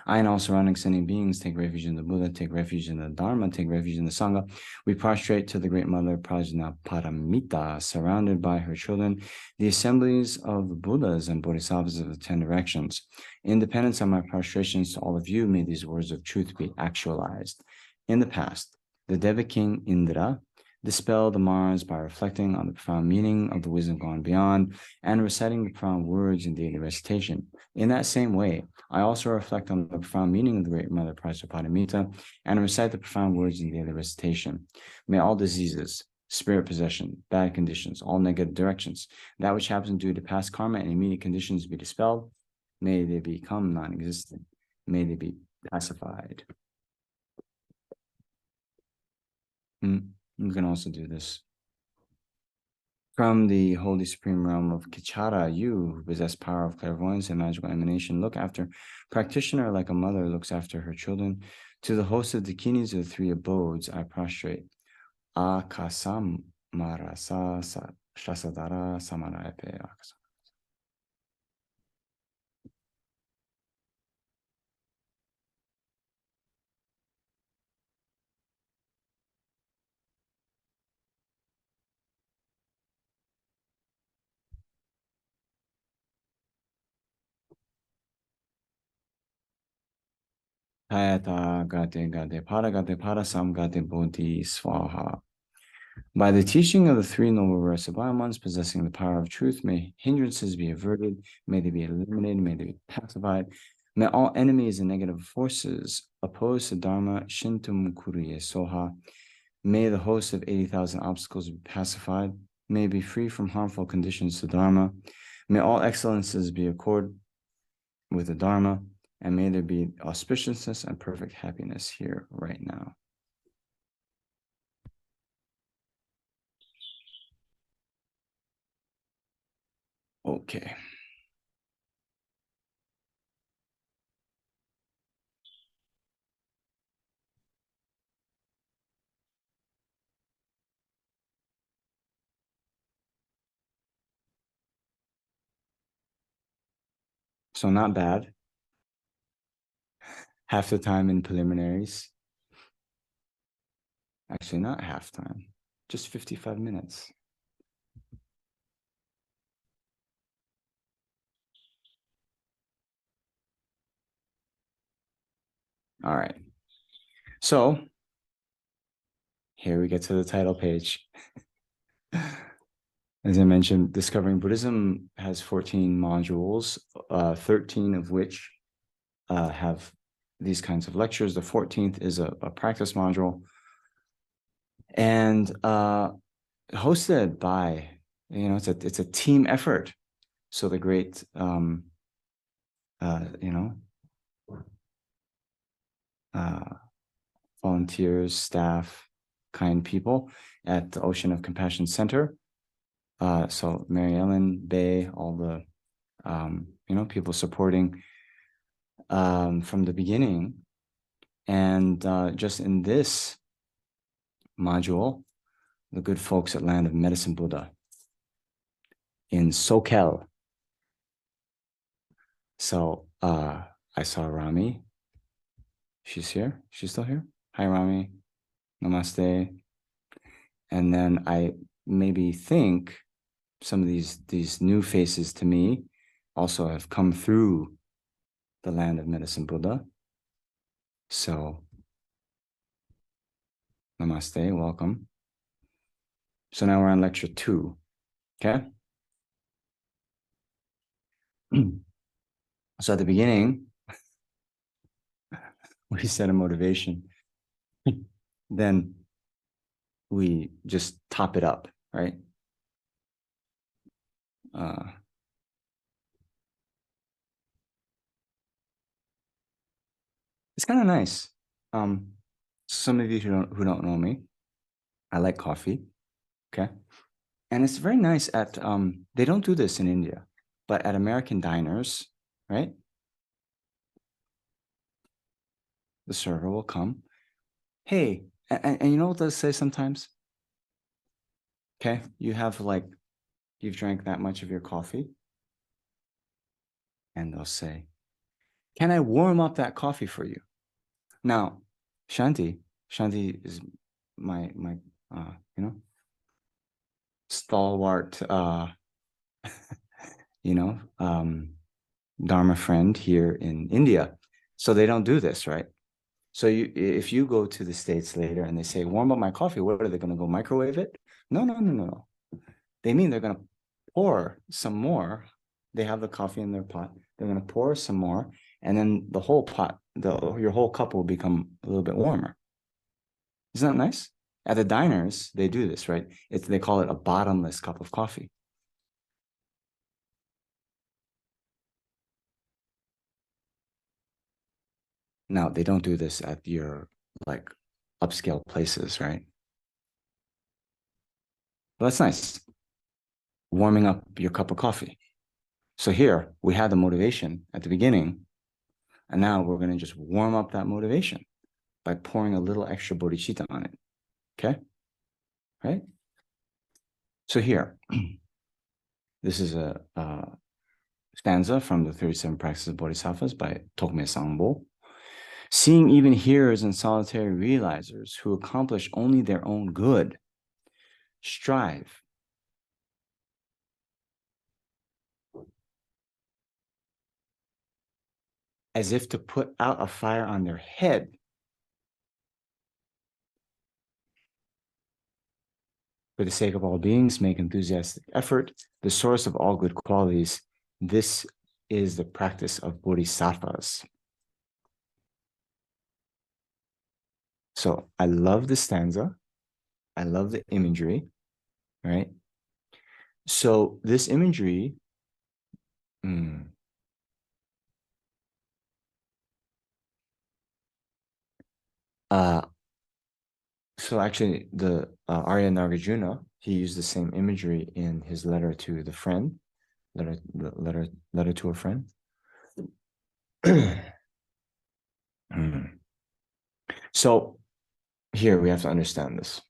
I and all surrounding sentient beings take refuge in the Buddha, take refuge in the Dharma, take refuge in the Sangha. We prostrate to the Great Mother Prajnaparamita, surrounded by her children, the assemblies of the Buddhas and Bodhisattvas of the 10 directions. In dependence on my prostrations to all of you, may these words of truth be actualized. In the past, the Deva King Indra, Dispel the Mars by reflecting on the profound meaning of the wisdom gone beyond and reciting the profound words in daily recitation. In that same way, I also reflect on the profound meaning of the Great Mother Prajnaparamita and recite the profound words in daily recitation. May all diseases, spirit possession, bad conditions, all negative directions, that which happens due to past karma and immediate conditions be dispelled. May they become non-existent. May they be pacified. You can also do this. From the Holy Supreme Realm of Kichara, you who possess power of clairvoyance and magical emanation, look after practitioner like a mother looks after her children. To the host of the Dakinis of the three abodes, I prostrate. Akasam marasa shasadara samaraepe akasam. Hayata gate gate parasam gate bodhi swaha. By the teaching of the three noble rest of Brahmans possessing the power of truth, may hindrances be averted, may they be eliminated, may they be pacified. May all enemies and negative forces opposed to Dharma shintum kuruye soha. May the host of 80,000 obstacles be pacified. May be free from harmful conditions to Dharma. May all excellences be accorded with the Dharma, and may there be auspiciousness and perfect happiness here right now. Okay. So not bad. Half the time in preliminaries. Actually, not half time, just 55 minutes. All right. So here we get to the title page. As I mentioned, Discovering Buddhism has 14 modules, 13 of which have these kinds of lectures. The 14th is a practice module, and hosted by, it's a team effort. So the great, volunteers, staff, kind people at the Ocean of Compassion Center. So Mary Ellen, Bay, all the, people supporting from the beginning. And just in this module, the good folks at Land of Medicine Buddha in Sokel. So I saw Rami. She's here. She's still here. Hi, Rami. Namaste. And then I maybe think some of these new faces to me also have come through the Land of Medicine Buddha. So namaste, welcome. So now we're on lecture 2, okay? So at the beginning, we set a motivation. Then we just top it up, right? It's kind of nice. Some of you who don't know me, I like coffee, okay? And it's very nice at, they don't do this in India, but at American diners, right? The server will come. Hey, and you know what they'll say sometimes? Okay, you've drank that much of your coffee. And they'll say, can I warm up that coffee for you? Now, Shanti is my stalwart, Dharma friend here in India. So they don't do this, right? So if you go to the States later and they say, warm up my coffee, what are they going to go microwave it? No, no, no, no, no. They mean they're going to pour some more. They have the coffee in their pot. They're going to pour some more, and then the whole pot, your whole cup will become a little bit warmer. Isn't that nice? At the diners, they do this, right? They call it a bottomless cup of coffee. Now, they don't do this at your like upscale places, right? But that's nice. Warming up your cup of coffee. So here we had the motivation at the beginning, and now we're going to just warm up that motivation by pouring a little extra bodhicitta on it. Okay? Right? So here, this is a stanza from the 37 Practices of Bodhisattvas by Tokme Sangbo. Seeing even hearers and solitary realizers who accomplish only their own good, strive as if to put out a fire on their head, for the sake of all beings, make enthusiastic effort, the source of all good qualities. This is the practice of bodhisattvas. So I love the stanza. I love the imagery, right? So this imagery, so actually the Arya Nagarjuna, he used the same imagery in his letter to the friend, letter to a friend. So here we have to understand this.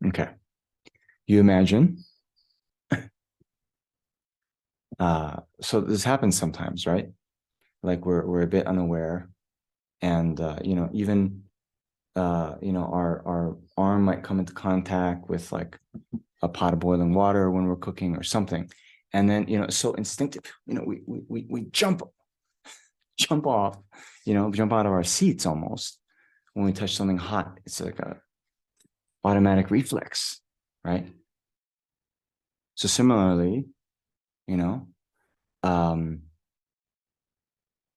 Okay. You imagine, so this happens sometimes, right? Like we're a bit unaware, and even our arm might come into contact with like a pot of boiling water when we're cooking or something, and then it's so instinctive, we jump off, jump out of our seats almost when we touch something hot. It's like a automatic reflex, right? So similarly, um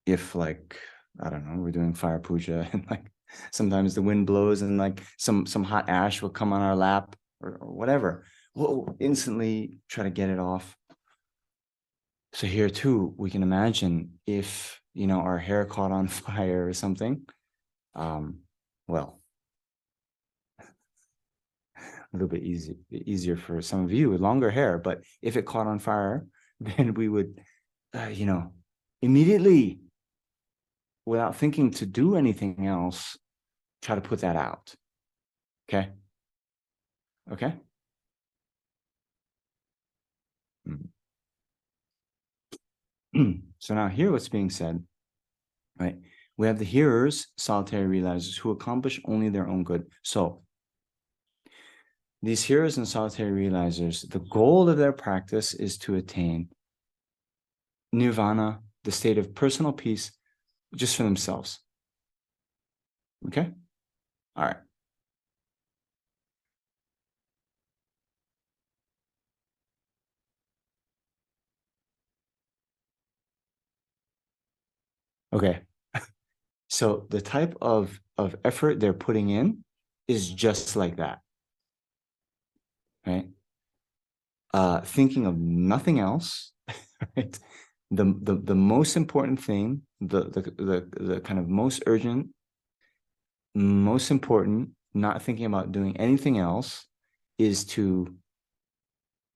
if like, I don't know, we're doing fire puja and like sometimes the wind blows and like some hot ash will come on our lap or whatever, we'll instantly try to get it off. So here too, we can imagine if our hair caught on fire or something, well, a little bit easier for some of you with longer hair, but if it caught on fire, then we would immediately, without thinking to do anything else, try to put that out. Okay. Okay. So now here what's being said, right? We have the hearers, solitary realizers, who accomplish only their own good. So these hearers and solitary realizers, the goal of their practice is to attain nirvana, the state of personal peace, just for themselves. Okay. All right. Okay. So the type of effort they're putting in is just like that, right? Thinking of nothing else, right? The most important thing, the kind of most urgent, most important, not thinking about doing anything else, is to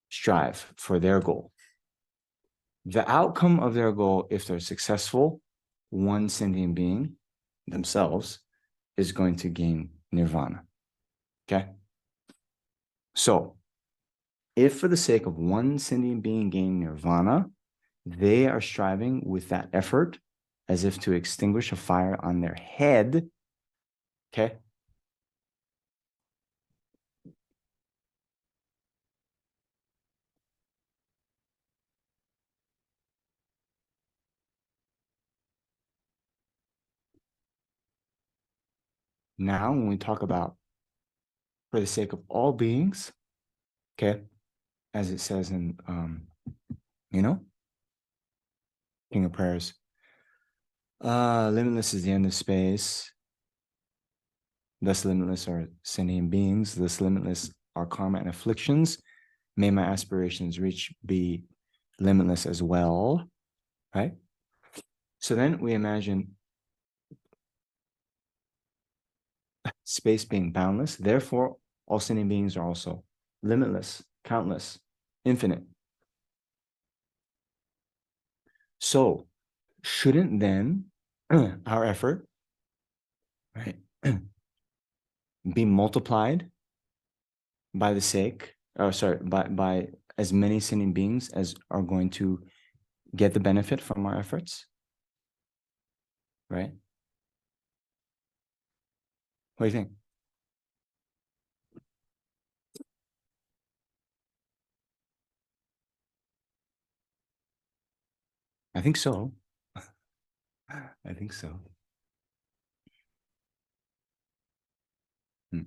strive for their goal. The outcome of their goal, if they're successful, one sentient being themselves is going to gain nirvana. Okay. So if for the sake of one sentient being gaining nirvana, they are striving with that effort as if to extinguish a fire on their head. Okay. Now, when we talk about for the sake of all beings, okay, as it says in, King of Prayers, limitless is the end of space. Thus limitless are sentient beings. Thus limitless are karma and afflictions. May my aspirations reach be limitless as well, right? So then we imagine space being boundless. Therefore, all sentient beings are also limitless, countless, infinite. So shouldn't then our effort, right, be multiplied by the sake, by as many sentient beings as are going to get the benefit from our efforts, right? What do you think? I think so. I think so. Hmm.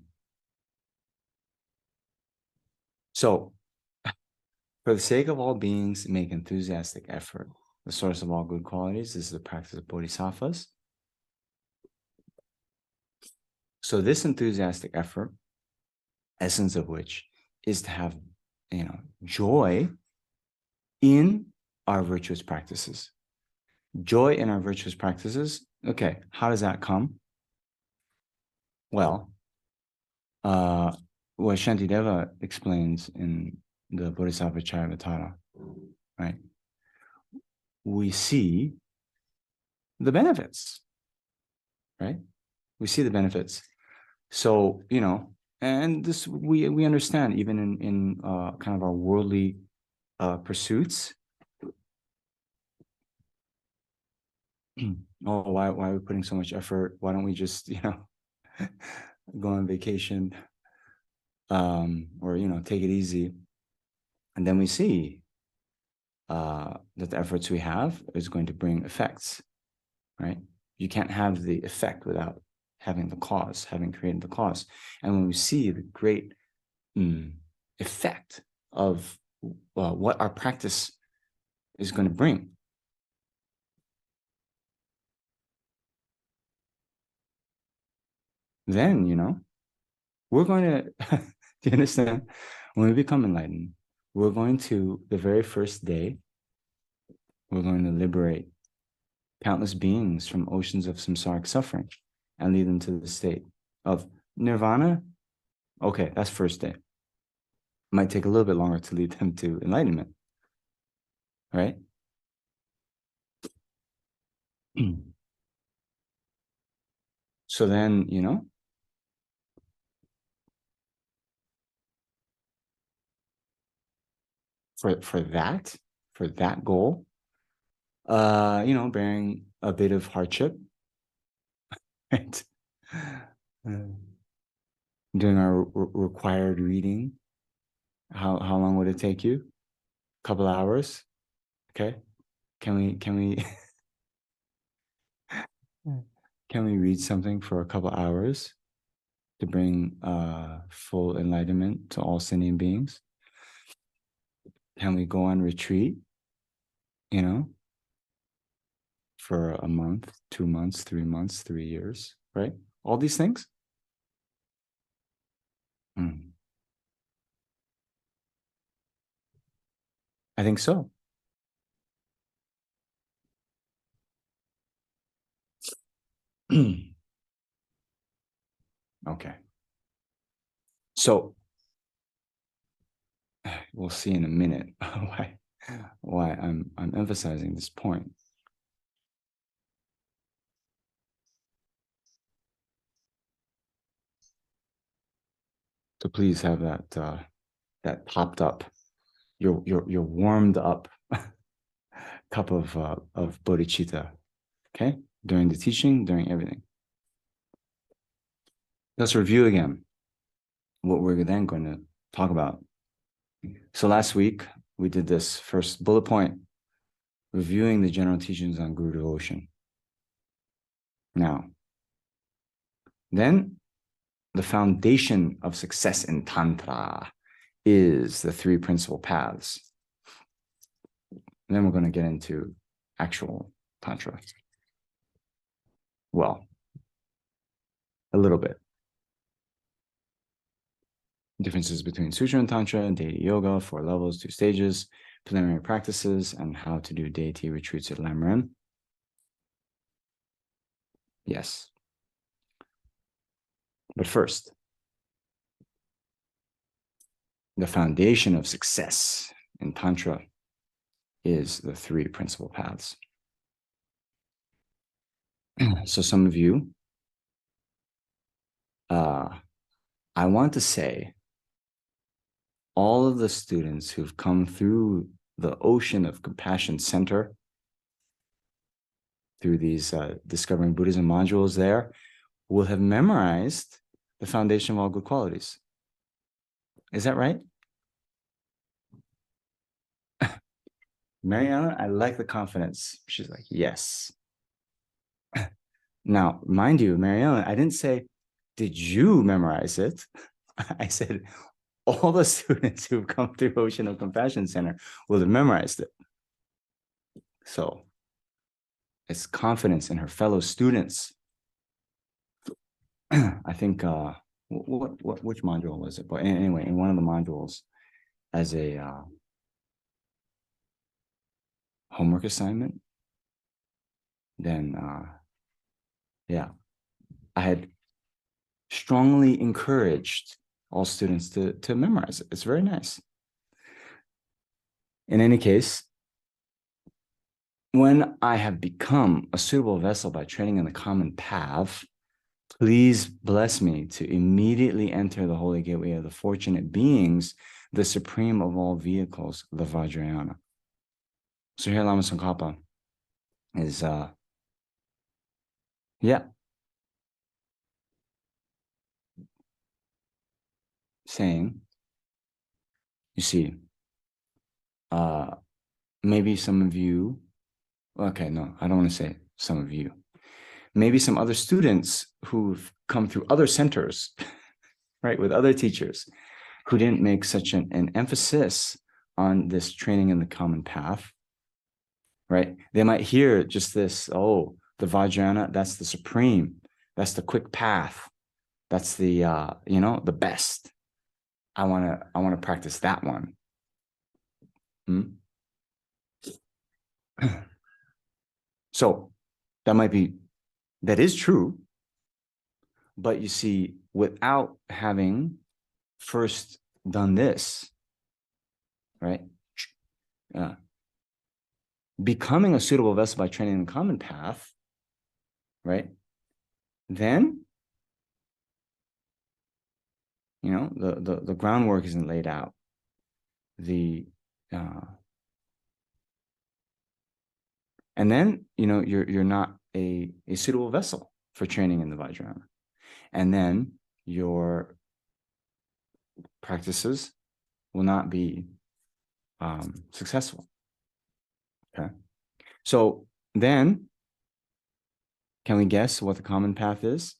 So, for the sake of all beings, make enthusiastic effort. The source of all good qualities is the practice of bodhisattvas. So, this enthusiastic effort, essence of which is to have, joy in our virtuous practices. Joy in our virtuous practices. Okay, how does that come? Well, what Shantideva explains in the Bodhisattva Charyavatara, right? We see the benefits, right? We see the benefits. So, and this we understand even in kind of our worldly pursuits. Oh, why are we putting so much effort? Why don't we just, go on vacation, or take it easy? And then we see that the efforts we have is going to bring effects, right? You can't have the effect without having the cause, having created the cause. And when we see the great effect of what our practice is going to bring, then, we're going to, do you understand? When we become enlightened, we're going to, the very first day, we're going to liberate countless beings from oceans of samsaric suffering and lead them to the state of nirvana. Okay, that's first day. Might take a little bit longer to lead them to enlightenment, right? So then, for that goal, bearing a bit of hardship, right? Doing our required reading. How long would it take you? A couple hours. Okay. Can we can we read something for a couple hours to bring full enlightenment to all sentient beings? Can we go on retreat, for a month, 2 months, 3 months, 3 years, right? All these things. I think so. Okay. So we'll see in a minute why I'm emphasizing this point. So please have that popped up, your warmed up cup of bodhicitta, okay? During the teaching, during everything. Let's review again what we're then going to talk about. So last week we did this first bullet point, reviewing the general teachings on Guru devotion. Now, Then the foundation of success in Tantra is the three principal paths. And then we're going to get into actual Tantra. Well, a little bit. Differences between Sutra and Tantra, and deity yoga, 4 levels, 2 stages, preliminary practices, and how to do deity retreats at Lamrim. Yes. But first, the foundation of success in Tantra is the 3 principal paths. So some of you, I want to say, all of the students who've come through the Ocean of Compassion Center, through these Discovering Buddhism modules there, will have memorized the foundation of all good qualities. Is that right? Mariana, I like the confidence. She's like, yes. Now, mind you, Mariana, I didn't say, did you memorize it? I said, all the students who've come through Ocean of Compassion Center will have memorized it. So it's confidence in her fellow students. I think, which module was it? But anyway, in one of the modules, as a homework assignment, then yeah, I had strongly encouraged all students to memorize it. It's very nice. In any case, when I have become a suitable vessel by training in the common path, please bless me to immediately enter the holy gateway of the fortunate beings, the supreme of all vehicles, the Vajrayana. So here Lama Tsongkhapa is, saying, you see, maybe some of you, okay, no, I don't want to say some of you, maybe some other students who've come through other centers, right, with other teachers who didn't make such an emphasis on this training in the common path, right? They might hear just this, oh, the Vajrayana, that's the supreme, that's the quick path, that's the, the best. I want to practice that one. So that is true, but you see, without having first done this, right? Becoming a suitable vessel by training in the common path, right? Then, the groundwork isn't laid out. And then, you're not a suitable vessel for training in the Vajrayana. And then your practices will not be successful. Okay. So then, can we guess what the common path is?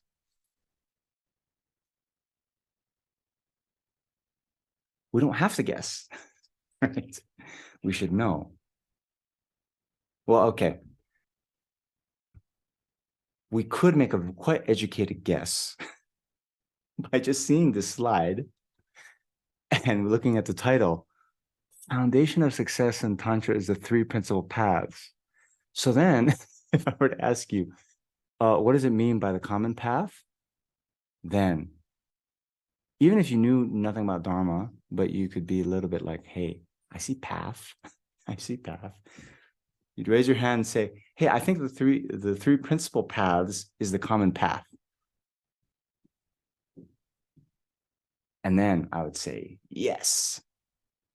We don't have to guess, right? We should know. Well, okay. We could make a quite educated guess by just seeing this slide and looking at the title. Foundation of success in Tantra is the 3 principal paths. So then, if I were to ask you, what does it mean by the common path? Then, even if you knew nothing about Dharma, but you could be a little bit like, hey, I see path. I see path. You'd raise your hand and say, hey, I think the three principal paths is the common path. And then I would say, yes,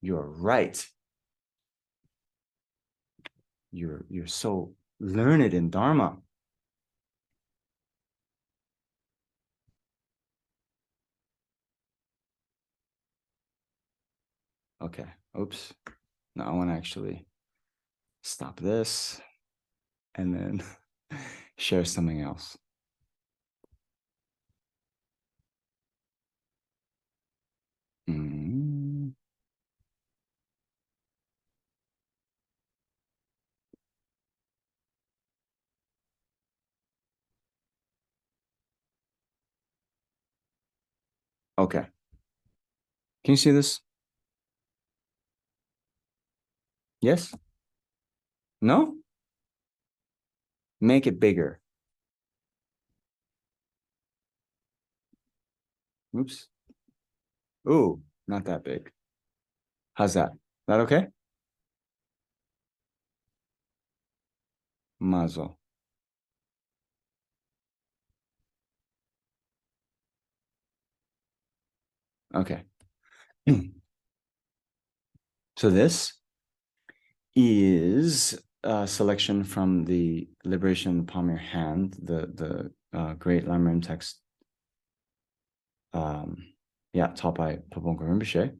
you're right. You're so learned in Dharma. Okay, oops. No, I want to actually stop this and then share something else. Okay. Can you see this? Yes? No? Make it bigger. Oops. Ooh, not that big. How's that? That okay? Mazel. Okay. So this is a selection from the Liberation in the Palm of Your Hand, the great Lamrim text, taught by Pabonko Rinpoche.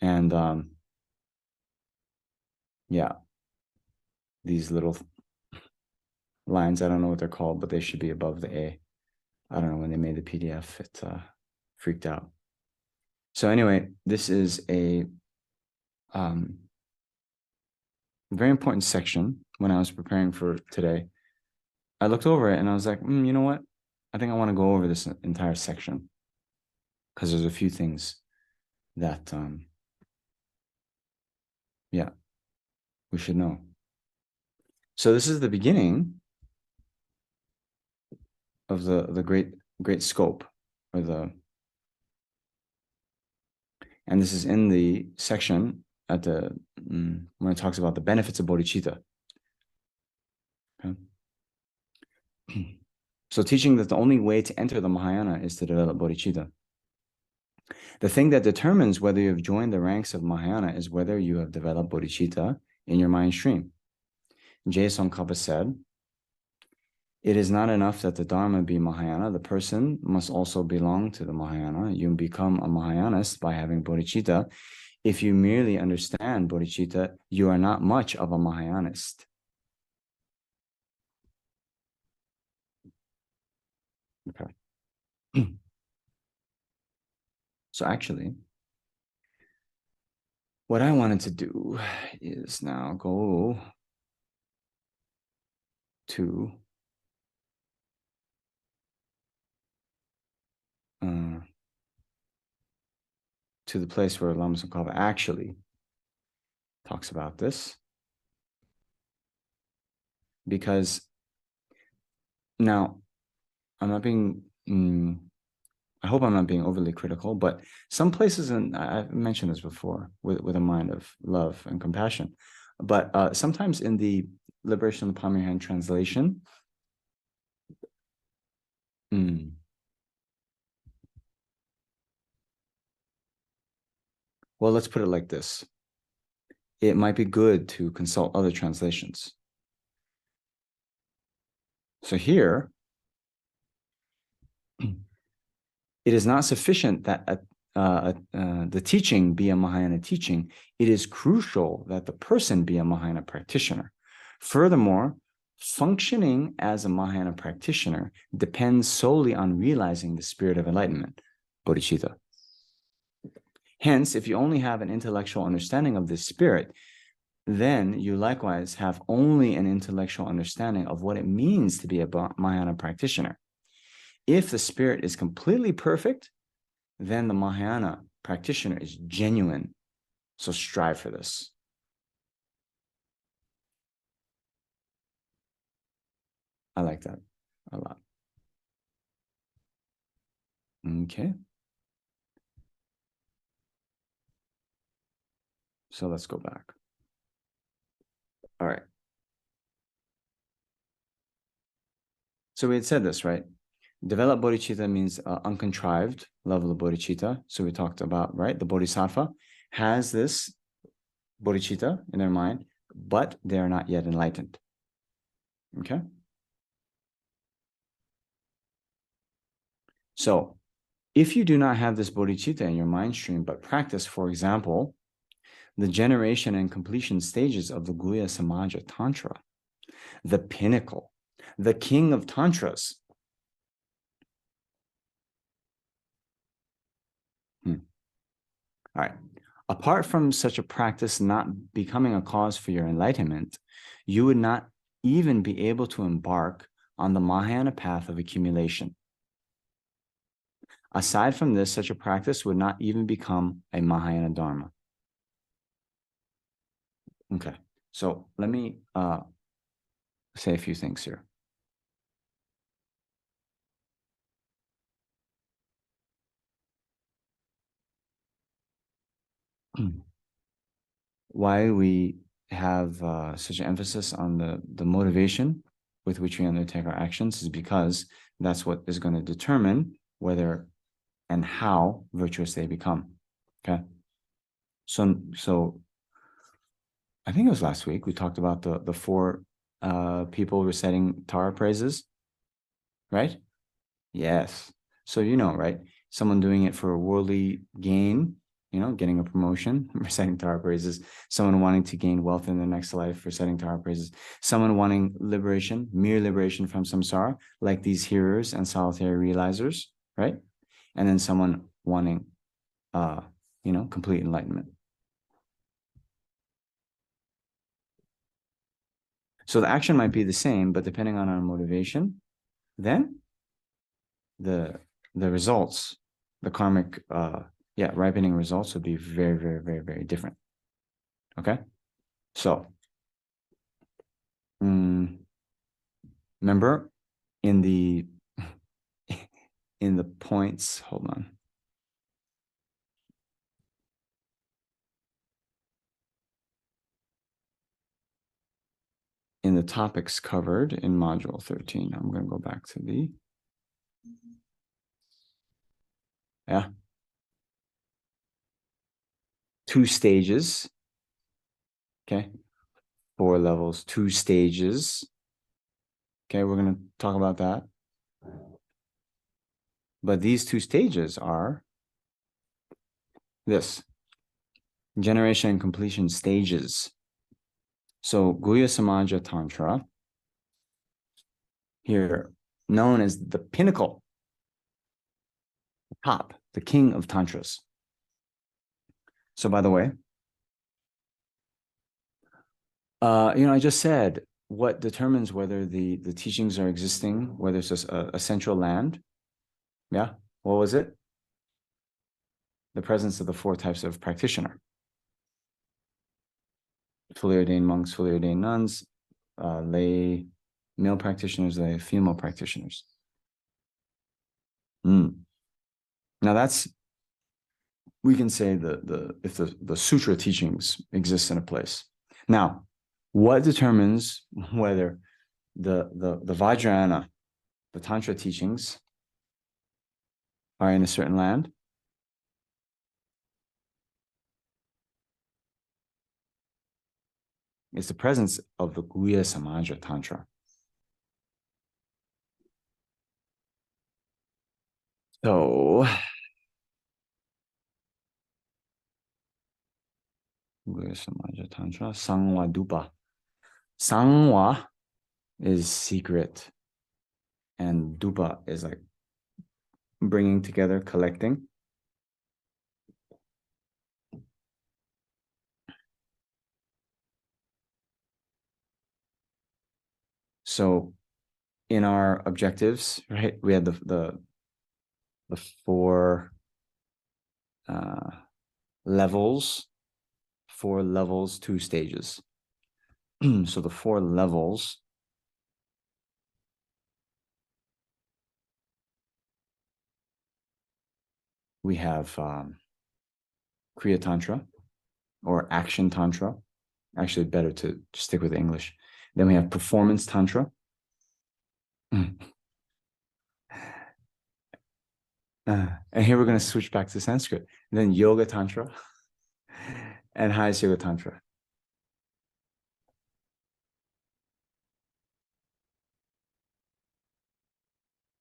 And these little lines, I don't know what they're called, but they should be above the A. I don't know, when they made the PDF, it freaked out. So anyway, this is a very important section. When I was preparing for today, I looked over it and I was like, you know what? I think I want to go over this entire section because there's a few things that, we should know. So this is the beginning of the great scope, or and this is in the section at the when it talks about the benefits of bodhicitta. Okay. So teaching that the only way to enter the Mahayana is to develop bodhicitta. The thing that determines whether you have joined the ranks of Mahayana is whether you have developed bodhicitta in your mind stream. J. Tsongkhapa said, "It is not enough that the Dharma be Mahayana. The person must also belong to the Mahayana. You become a Mahayanist by having bodhicitta. If you merely understand bodhicitta, you are not much of a Mahayanist." Okay. So actually, what I wanted to do is now go to the place where Lama Tsongkhapa actually talks about this. Because now, I'm not being, I hope I'm not being overly critical, but some places, and I've mentioned this before, with a mind of love and compassion, but sometimes in the Liberation of the Palm of Your Hand translation, well, let's put it like this. It might be good to consult other translations. So here, it is not sufficient that the teaching be a Mahayana teaching. It is crucial that the person be a Mahayana practitioner. Furthermore, functioning as a Mahayana practitioner depends solely on realizing the spirit of enlightenment, bodhicitta. Hence, if you only have an intellectual understanding of this spirit, then you likewise have only an intellectual understanding of what it means to be a Mahayana practitioner. If the spirit is completely perfect, then the Mahayana practitioner is genuine. So strive for this. I like that a lot. Okay. So let's go back. All right. So we had said this, right? Develop bodhicitta means uncontrived level of bodhicitta. So we talked about, right? The bodhisattva has this bodhicitta in their mind, but they are not yet enlightened. Okay? So if you do not have this bodhicitta in your mind stream, but practice, for example, the generation and completion stages of the Guhya Samaja Tantra, the pinnacle, the king of Tantras. All right. Apart from such a practice not becoming a cause for your enlightenment, you would not even be able to embark on the Mahayana path of accumulation. Aside from this, such a practice would not even become a Mahayana Dharma. Okay, so let me say a few things here. Why we have such an emphasis on the motivation with which we undertake our actions is because that's what is going to determine whether and how virtuous they become. Okay. So I think it was last week we talked about the four people reciting Tara praises, right? Yes. So right? Someone doing it for a worldly gain, getting a promotion, reciting Tara praises. Someone wanting to gain wealth in their next life, reciting Tara praises. Someone wanting liberation, mere liberation from samsara, like these hearers and solitary realizers, right? And then someone wanting, complete enlightenment. So the action might be the same, but depending on our motivation, then the results, the karmic ripening results would be very, very, very, very different. Okay. So remember in the points, hold on. In the topics covered in module 13, I'm going to go back to the, two stages. Okay. 4 levels, 2 stages. Okay. We're going to talk about that. But these 2 stages are this: generation and completion stages. So Guhya Samaja Tantra, here known as the pinnacle, the top, the king of tantras. So by the way, I just said what determines whether the teachings are existing, whether it's a central land. Yeah, what was it? The presence of the 4 types of practitioner: fully ordained monks, fully ordained nuns, lay male practitioners, lay female practitioners. Now that's, we can say if the sutra teachings exist in a place. Now, what determines whether the Vajrayana, the Tantra teachings, are in a certain land? It's the presence of the Guhya Samaja Tantra. So, Guhya Samaja Tantra, Sangwa Dupa. Sangwa is secret, and Dupa is like bringing together, collecting. So in our objectives, right, we had the 4 levels, 4 levels, 2 stages. So the 4 levels, we have Kriya Tantra or Action Tantra. Actually, better to stick with English. Then we have Performance Tantra. And here we're going to switch back to Sanskrit. And then Yoga Tantra and Highest Yoga Tantra.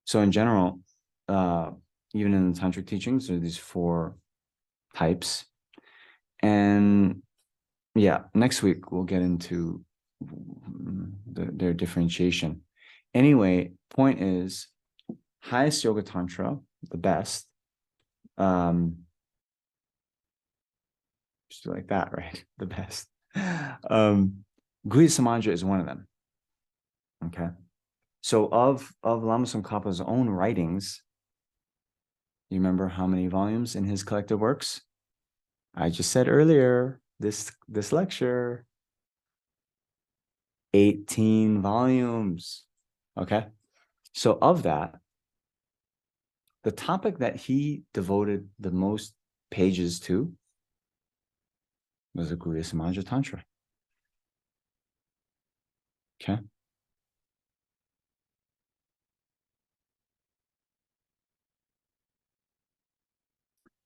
So in general, even in the tantric teachings, there are these 4 types. And yeah, next week we'll get into their differentiation. Anyway, point is, highest yoga tantra, the best, just like that, right? The best. Guhya Samaja is one of them. Okay. So of Lama Tsongkhapa's own writings, You remember how many volumes in his collected works? I just said earlier, this lecture, 18 volumes. Okay. So of that, the topic that he devoted the most pages to was the Guhya Samaja Tantra. Okay.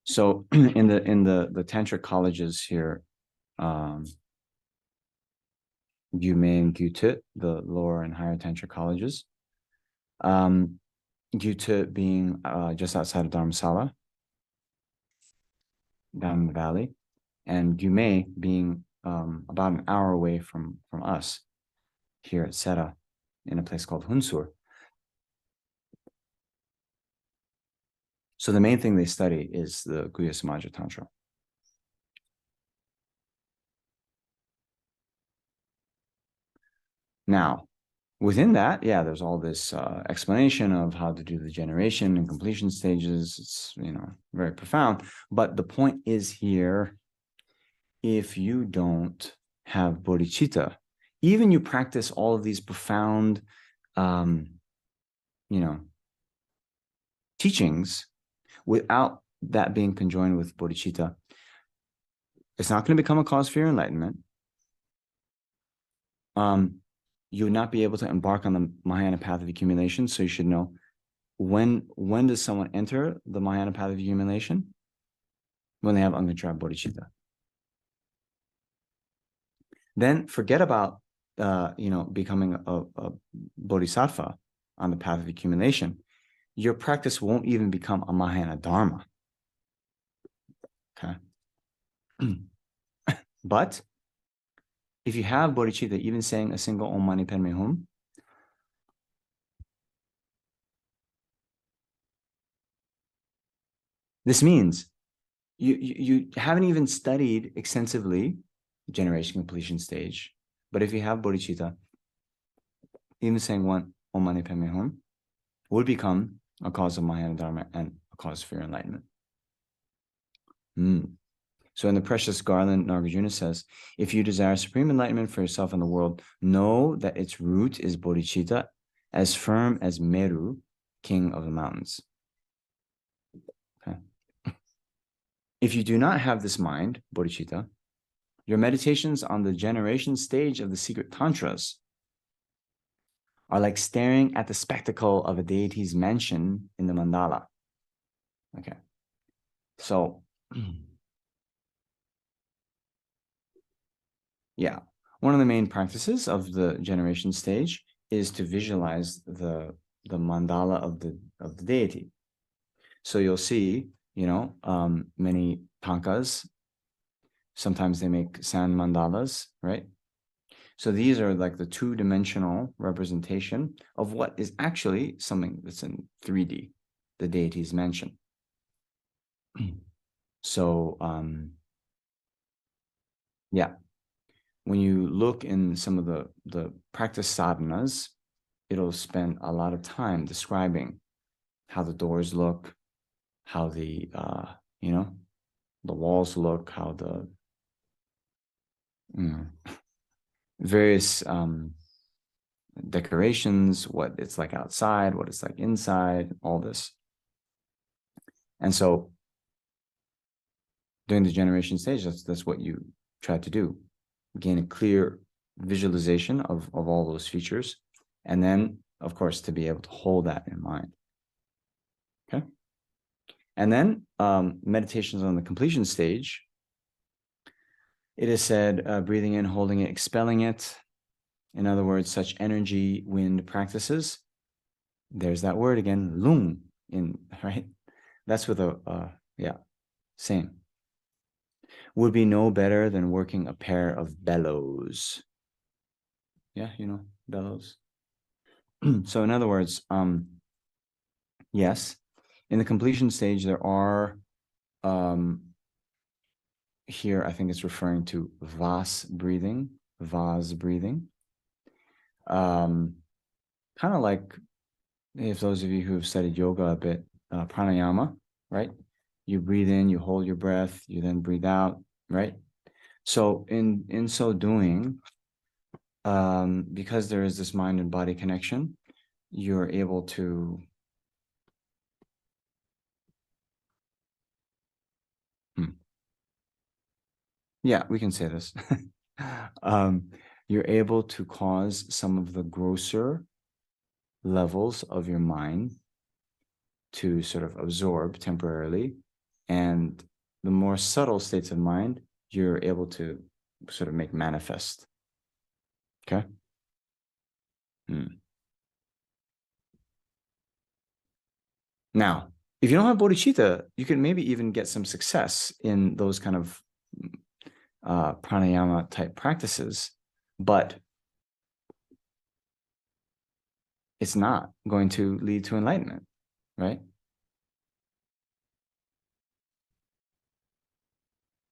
So in the tantric colleges here, Gyume and Gyutit, the lower and higher tantric colleges, Gyutit being just outside of Dharamsala, down in the valley, and Gyume being about an hour away from us here at Sera, in a place called Hunsur. So the main thing they study is the Guhya Samaja Tantra. Now, within that, yeah, there's all this explanation of how to do the generation and completion stages. It's, very profound. But the point is here, if you don't have bodhicitta, even you practice all of these profound, teachings, without that being conjoined with bodhicitta, it's not going to become a cause for your enlightenment. You would not be able to embark on the Mahayana path of accumulation. So you should know, when does someone enter the Mahayana path of accumulation? When they have uncontrolled bodhicitta. Then forget about becoming a bodhisattva on the path of accumulation. Your practice won't even become a Mahayana dharma. Okay. But if you have bodhicitta, even saying a single Om Mani Padme Hum, this means you haven't even studied extensively generation completion stage, but if you have bodhicitta, even saying one Om Mani Padme Hum would become a cause of Mahayana Dharma and a cause for your enlightenment. So in the Precious Garland, Nagarjuna says, if you desire supreme enlightenment for yourself and the world, know that its root is bodhicitta, as firm as Meru, king of the mountains. Okay. If you do not have this mind, bodhicitta, your meditations on the generation stage of the secret tantras are like staring at the spectacle of a deity's mansion in the mandala. Okay. So, yeah, one of the main practices of the generation stage is to visualize the mandala of the deity. So you'll see, many tankas. Sometimes they make sand mandalas, right? So these are like the two-dimensional representation of what is actually something that's in 3D, the deity's mansion. So, yeah, when you look in some of the practice sadhanas, it'll spend a lot of time describing how the doors look, how the walls look, how the various decorations, what it's like outside, what it's like inside, all this. And so during the generation stage, that's what you try to do. Gain a clear visualization of all those features. And then, of course, to be able to hold that in mind. Okay. And then meditations on the completion stage. It is said, breathing in, holding it, expelling it. In other words, such energy wind practices. There's that word again, lung, right? That's with same. Would be no better than working a pair of bellows. Yeah, bellows. So in other words, yes, in the completion stage, there are, here, I think it's referring to vase breathing. Kind of like, if those of you who have studied yoga a bit, pranayama, right? You breathe in, you hold your breath, you then breathe out, right? So in so doing, because there is this mind and body connection, you're able to yeah, we can say this. You're able to cause some of the grosser levels of your mind to sort of absorb temporarily, and the more subtle states of mind you're able to sort of make manifest. Okay. Now, if you don't have bodhicitta, you can maybe even get some success in those kind of pranayama type practices, but it's not going to lead to enlightenment, right?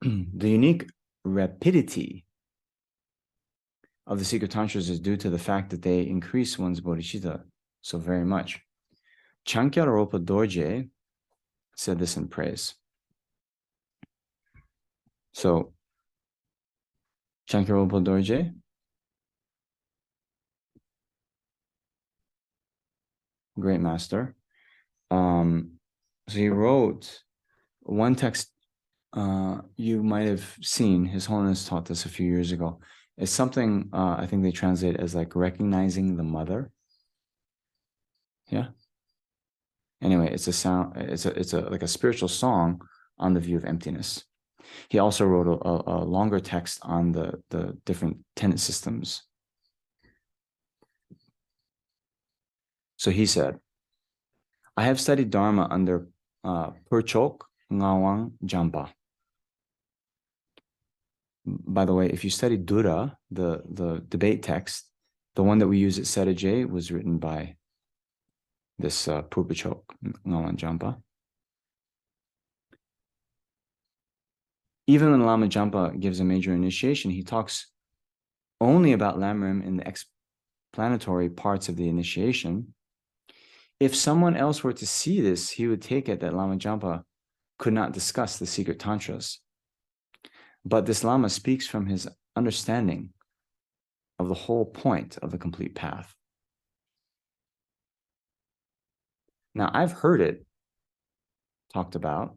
The unique rapidity of the secret tantras is due to the fact that they increase one's bodhicitta so very much. Chankyararopa Dorje said this in praise. So, Chankyararopa Dorje, great master. So he wrote one text you might have seen. His Holiness taught this a few years ago. It's something I think they translate as like recognizing the mother. Yeah. Anyway, it's a sound. It's a like a spiritual song on the view of emptiness. He also wrote a longer text on the different tenet systems. So he said, I have studied Dharma under Perchok Ngawang Jampa. By the way, if you study Dura, the debate text, the one that we use at Seta J was written by this Purpachok Ngawang Jampa. Even when Lama Jampa gives a major initiation, he talks only about Lamrim in the explanatory parts of the initiation. If someone else were to see this, he would take it that Lama Jampa could not discuss the secret tantras. But this Lama speaks from his understanding of the whole point of the complete path. Now, I've heard it talked about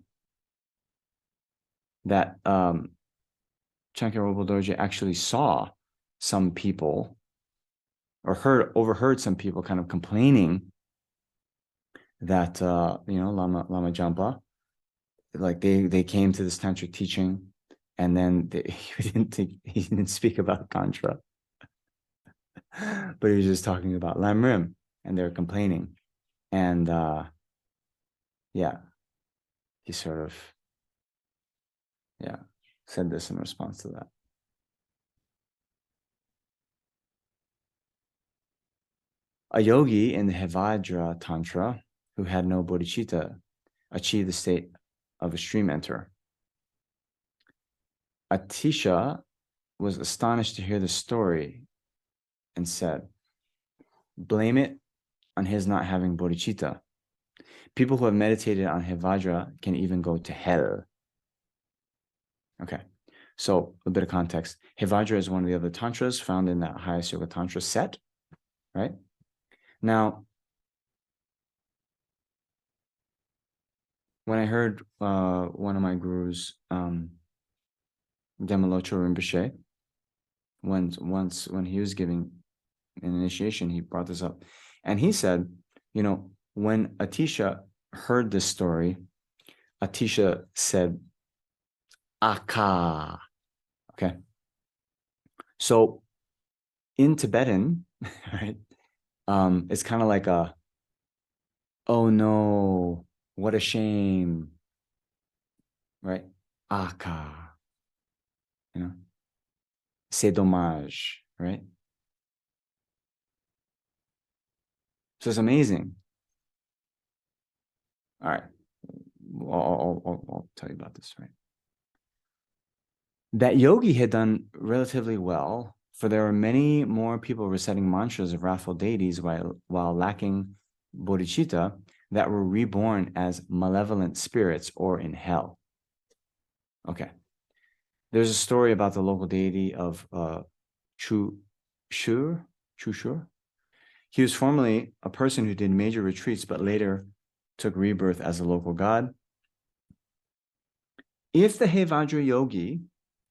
that Chankyararopa Dorje actually saw some people or overheard some people kind of complaining that Lama Jampa, like they came to this tantric teaching, and then he didn't speak about Tantra, but he was just talking about Lamrim, and they're complaining, and he sort of said this in response to that. A yogi in the Hevajra Tantra who had no bodhicitta achieved the state of a stream enter. Atisha was astonished to hear the story and said, blame it on his not having bodhicitta. People who have meditated on Hevajra can even go to hell. Okay, so a bit of context. Hevajra is one of the other tantras found in that highest yoga tantra set, right? Now, when I heard one of my gurus, Demalocho Rinpoche, once when he was giving an initiation, he brought this up. And he said, when Atisha heard this story, Atisha said, Aka. Okay. So in Tibetan, right, it's kind of like oh no, what a shame, right? Aka, c'est dommage, right? So it's amazing. All right, I'll tell you about this, right? That yogi had done relatively well, for there are many more people reciting mantras of wrathful deities while lacking bodhicitta that were reborn as malevolent spirits or in hell. Okay. There's a story about the local deity of Chu Shur. He was formerly a person who did major retreats, but later took rebirth as a local god. If the Hevajra yogi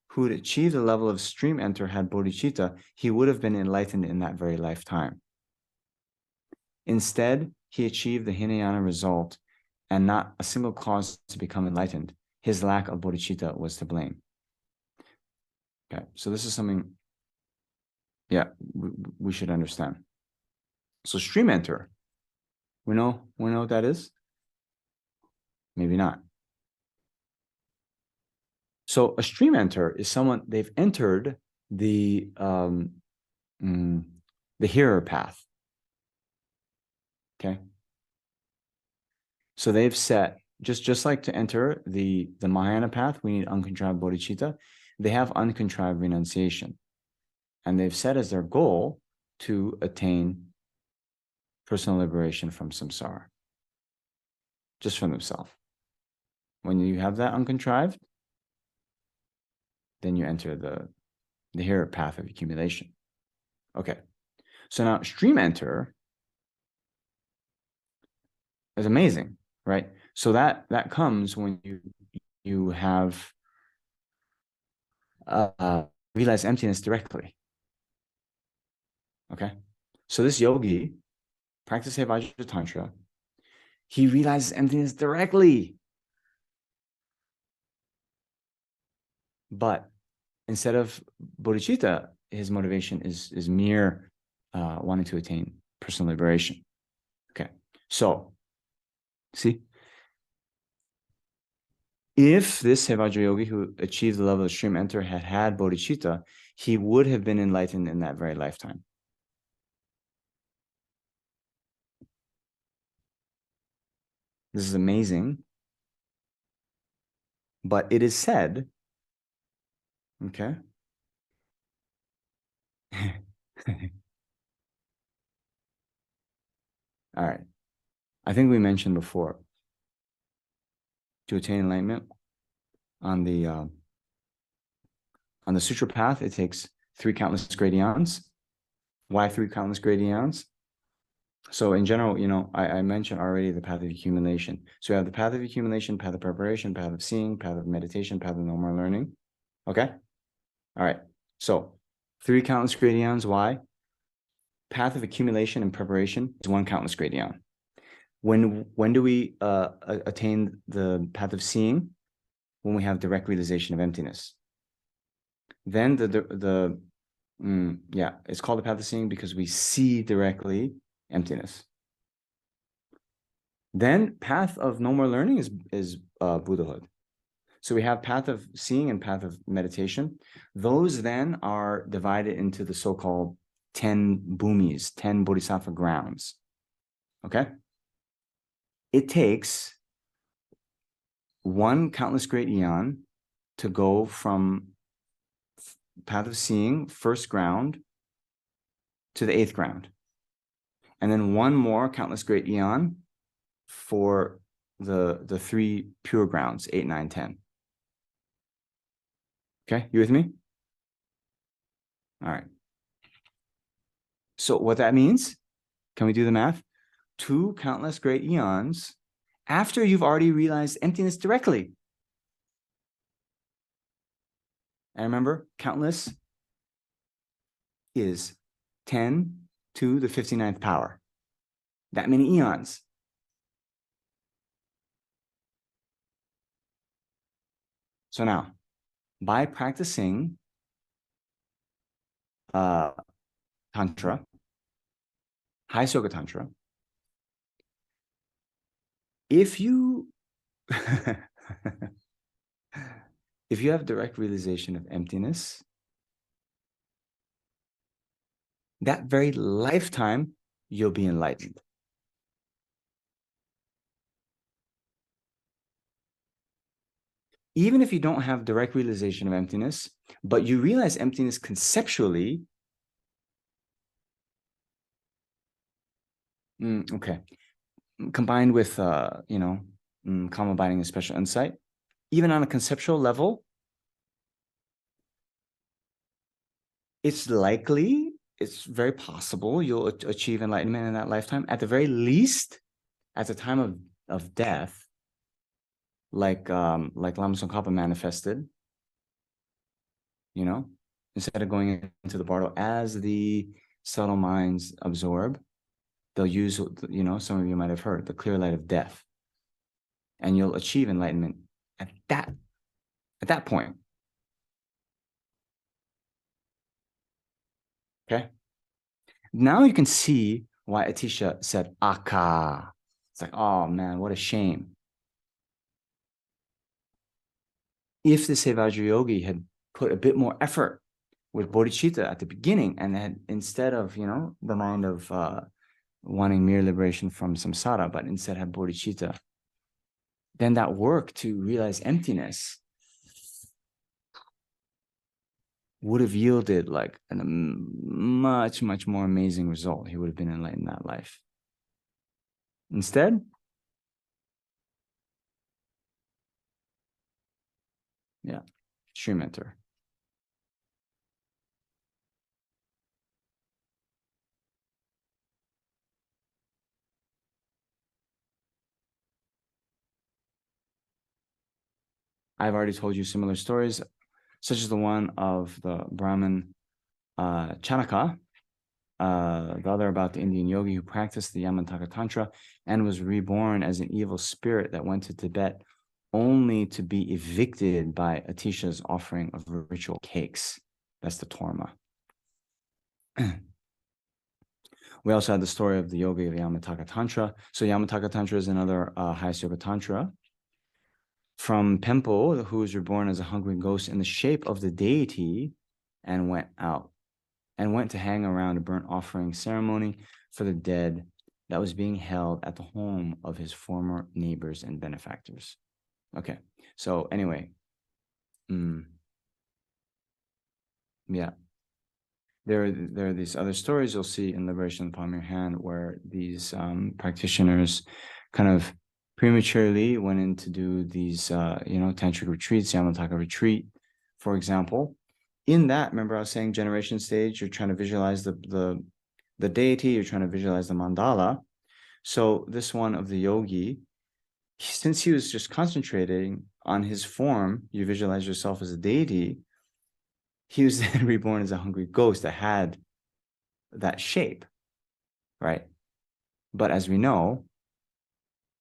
who had achieved the level of stream enter had bodhicitta, he would have been enlightened in that very lifetime. Instead, he achieved the Hinayana result and not a single cause to become enlightened. His lack of bodhicitta was to blame. Okay, so this is something, yeah, we should understand. So stream enter, we know what that is? Maybe not. So a stream enter is someone, they've entered the hearer path. Okay. So they've set, just like to enter the Mahayana path, we need uncontrived bodhicitta. They have uncontrived renunciation. And they've set as their goal to attain personal liberation from samsara, just from themselves. When you have that uncontrived, then you enter the hearer path of accumulation. Okay. So now stream enter is amazing, right? So that comes when you have realized emptiness directly. Okay. So this yogi practice Vajra Tantra, he realizes emptiness directly. But instead of bodhicitta, his motivation is mere wanting to attain personal liberation. Okay. So, see, if this Vajra yogi who achieved the level of stream enter had bodhicitta, he would have been enlightened in that very lifetime. This is amazing. But it is said, okay. All right. I think we mentioned before, to attain enlightenment on the Sutra path, it takes 3 countless great eons. Why 3 countless great eons? So in general, I mentioned already the path of accumulation. So we have the path of accumulation, path of preparation, path of seeing, path of meditation, path of no more learning. Okay? All right. So 3 countless great eons. Why? Path of accumulation and preparation is 1 countless great eon. When do we attain the path of seeing? When we have direct realization of emptiness. Then it's called the path of seeing because we see directly emptiness. Then path of no more learning is Buddhahood. So we have path of seeing and path of meditation. Those then are divided into the so-called 10 bhumis, 10 bodhisattva grounds. Okay? It takes 1 countless great eon to go from path of seeing, first ground, to the 8th ground. And then 1 more countless great eon for the 3 pure grounds, 8, 9, 10. Okay, you with me? All right. So what that means, can we do the math? 2 countless great eons after you've already realized emptiness directly. And remember, countless is 10 to the 59th power. That many eons. So now, by practicing Tantra, High Soka Tantra, if you if you have direct realization of emptiness, that very lifetime, you'll be enlightened. Even if you don't have direct realization of emptiness, but you realize emptiness conceptually, okay. combined with calm abiding and special insight, even on a conceptual level, it's likely, it's very possible you'll achieve enlightenment in that lifetime. At the very least, at the time of death, like Lama Tsongkhapa manifested, instead of going into the bardo as the subtle minds absorb, they'll use, some of you might have heard, the clear light of death. And you'll achieve enlightenment at that point. Okay. Now you can see why Atisha said Aka. It's like, oh man, what a shame. If the Sevajrayogi had put a bit more effort with bodhicitta at the beginning, and had, instead of, the mind of wanting mere liberation from samsara, but instead had bodhicitta, then that work to realize emptiness would have yielded like a much, much more amazing result. He would have been enlightened in that life. Instead, stream enter. I've already told you similar stories, such as the one of the Brahmin Chanaka, the other about the Indian yogi who practiced the Yamantaka Tantra and was reborn as an evil spirit that went to Tibet only to be evicted by Atisha's offering of ritual cakes. That's the Torma. We also had the story of the yogi of Yamataka Tantra. So Yamataka Tantra is another highest yoga tantra from Pempo, who was reborn as a hungry ghost in the shape of the deity and went to hang around a burnt offering ceremony for the dead that was being held at the home of his former neighbors and benefactors. Okay, so anyway, there are these other stories you'll see in Liberation in the Palm of Your Hand, where these practitioners kind of prematurely went in to do these, tantric retreats, Yamataka retreat, for example. In that, remember I was saying generation stage, you're trying to visualize the deity, you're trying to visualize the mandala. So this one of the yogi, since he was just concentrating on his form, you visualize yourself as a deity, he was then reborn as a hungry ghost that had that shape, right? But as we know,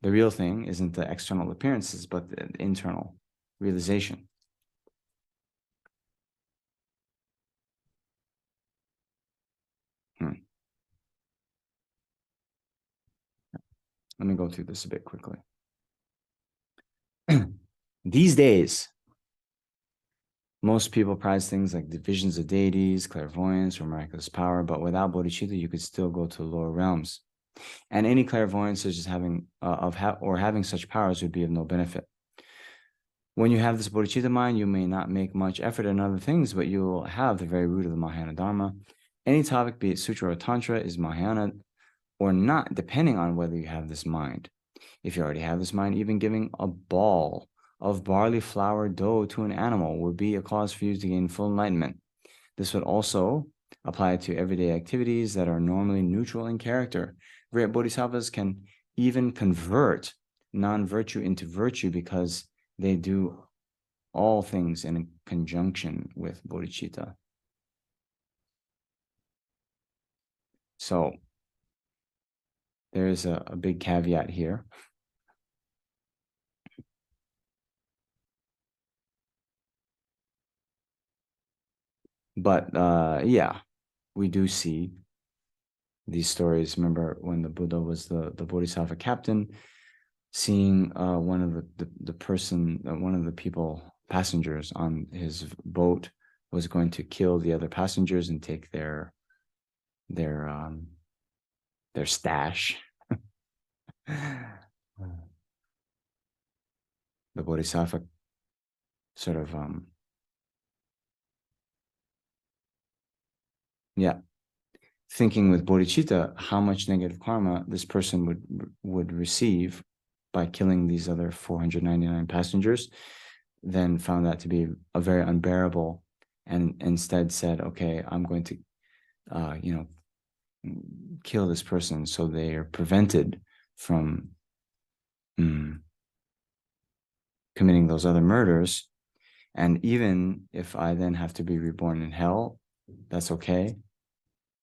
the real thing isn't the external appearances, but the internal realization. Let me go through this a bit quickly. These days, most people prize things like the visions of deities, clairvoyance, or miraculous power, but without bodhicitta, you could still go to lower realms. And any clairvoyance such as having such powers would be of no benefit. When you have this bodhicitta mind, you may not make much effort in other things, but you will have the very root of the Mahayana Dharma. Any topic, be it Sutra or Tantra, is Mahayana or not, depending on whether you have this mind. If you already have this mind, even giving a ball of barley flour dough to an animal would be a cause for you to gain full enlightenment. This would also apply to everyday activities that are normally neutral in character. Great bodhisattvas can even convert non-virtue into virtue because they do all things in conjunction with bodhicitta. So there is a big caveat here. But we do see these stories. Remember when the Buddha was the Bodhisattva captain, seeing one of the passengers on his boat was going to kill the other passengers and take their stash. The Bodhisattva sort of thinking with bodhicitta how much negative karma this person would receive by killing these other 499 passengers, then found that to be a very unbearable, and instead said, okay, I'm going to kill this person so they are prevented from committing those other murders. And even if I then have to be reborn in hell, that's okay.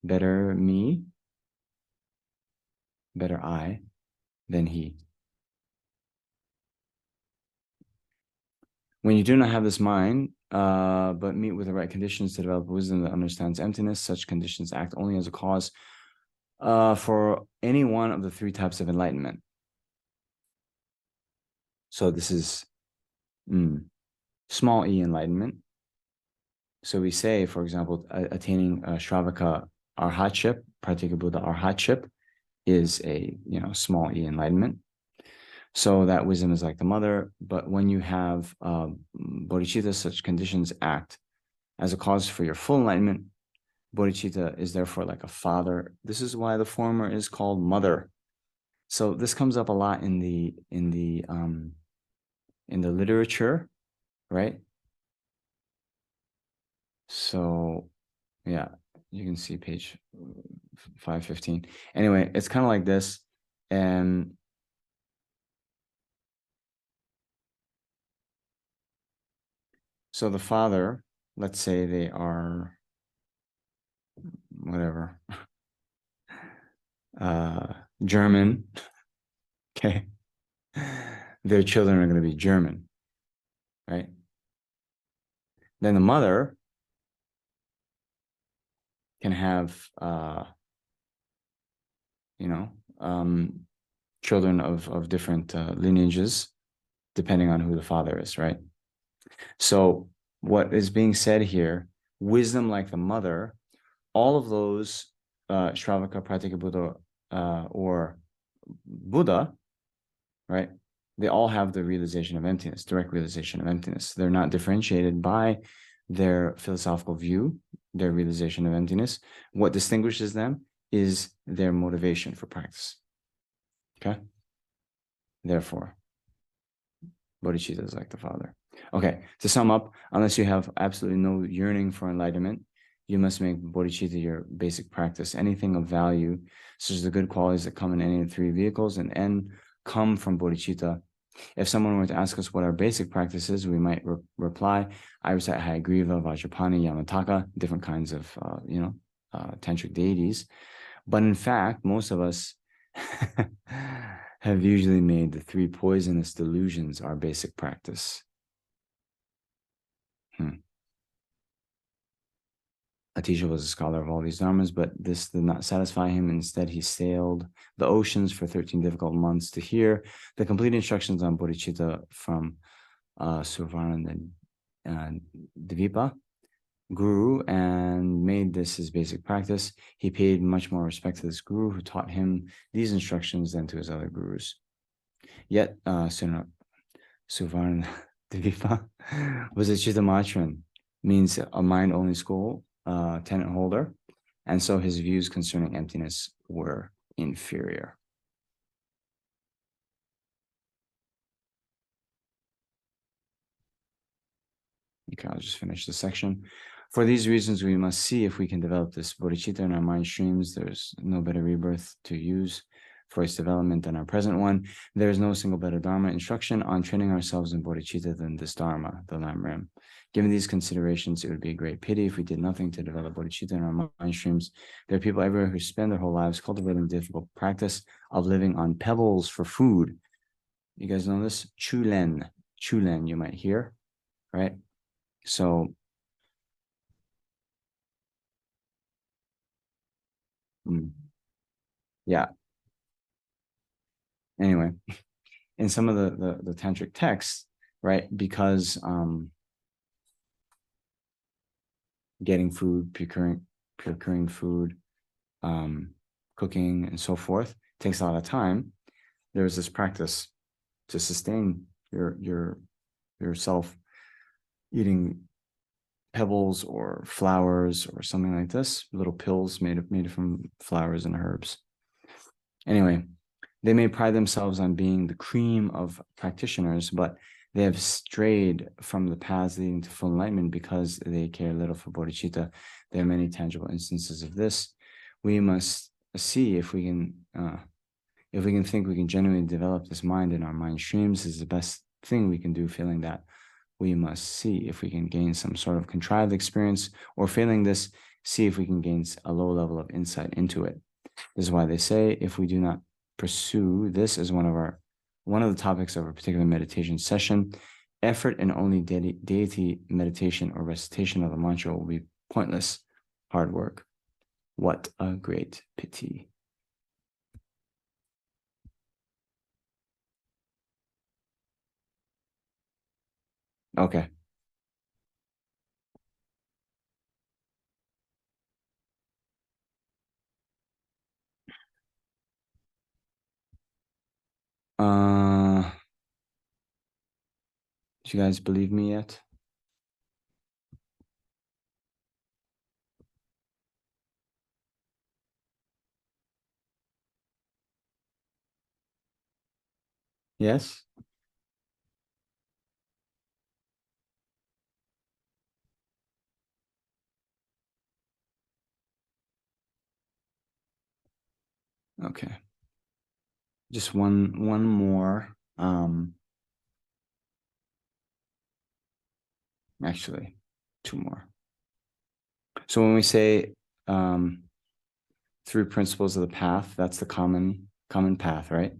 Better me, better I than he. When you do not have this mind, but meet with the right conditions to develop wisdom that understands emptiness, such conditions act only as a cause for any one of the three types of enlightenment. So this is small e enlightenment. So we say, for example, attaining Shravaka arhatship, Pratyeka Buddha arhatship, is a small e enlightenment. So that wisdom is like the mother. But when you have bodhicitta, such conditions act as a cause for your full enlightenment. Bodhicitta is therefore like a father. This is why the former is called mother. So this comes up a lot in the literature, right? So yeah, you can see page 515. Anyway, it's kind of like this. And so the father, let's say they are whatever, German, okay? Their children are going to be German, right? Then the mother can have, children of different lineages, depending on who the father is, right? So what is being said here, wisdom like the mother, all of those Shravaka, Pratyeka Buddha, or Buddha, right? They all have the realization of emptiness, direct realization of emptiness. They're not differentiated by their philosophical view, their realization of emptiness. What distinguishes them is their motivation for practice. Okay? Therefore, bodhicitta is like the father. Okay, to sum up, unless you have absolutely no yearning for enlightenment, you must make bodhicitta your basic practice. Anything of value, such as the good qualities that come in any of the three vehicles and end, come from bodhicitta. If someone were to ask us what our basic practice is, we might reply, I recite Hayagriva, Vajrapani, Yamataka, different kinds of, tantric deities. But in fact, most of us have usually made the three poisonous delusions our basic practice. Atisha was a scholar of all these dharmas, but this did not satisfy him. Instead, he sailed the oceans for 13 difficult months to hear the complete instructions on bodhicitta from Suvarna Dvipa guru, and made this his basic practice. He paid much more respect to this guru who taught him these instructions than to his other gurus. Yet, Suvarna Dvipa was a Chittamatran, means a mind-only school tenet holder, and so his views concerning emptiness were inferior. Okay, I'll just finish the section. For these reasons, we must see if we can develop this bodhicitta in our mind streams. There's no better rebirth to use for its development than our present one. There is no single better dharma instruction on training ourselves in bodhicitta than this dharma, the Lam Rim. Given these considerations, it would be a great pity if we did nothing to develop bodhicitta in our mind streams. There are people everywhere who spend their whole lives cultivating the difficult practice of living on pebbles for food. You guys know this? Chulen, you might hear, right? So, yeah. Anyway, in some of the tantric texts, right? Because getting food, procuring food, cooking, and so forth takes a lot of time. There's this practice to sustain yourself eating pebbles or flowers or something like this, little pills made from flowers and herbs. Anyway, they may pride themselves on being the cream of practitioners, but they have strayed from the paths leading to full enlightenment because they care little for bodhicitta. There are many tangible instances of this. We must see if we can think we can genuinely develop this mind in our mind streams is the best thing we can do. Failing that, we must see if we can gain some sort of contrived experience, or failing this, see if we can gain a low level of insight into it. This is why they say if we do not pursue this as one of the topics of a particular meditation session, effort in only deity meditation or recitation of the mantra will be pointless, hard work. What a great pity. Okay. Do you guys believe me yet? Yes? Okay. Just one more. Actually, two more. So when we say 3 principles of the path, that's the common path, right?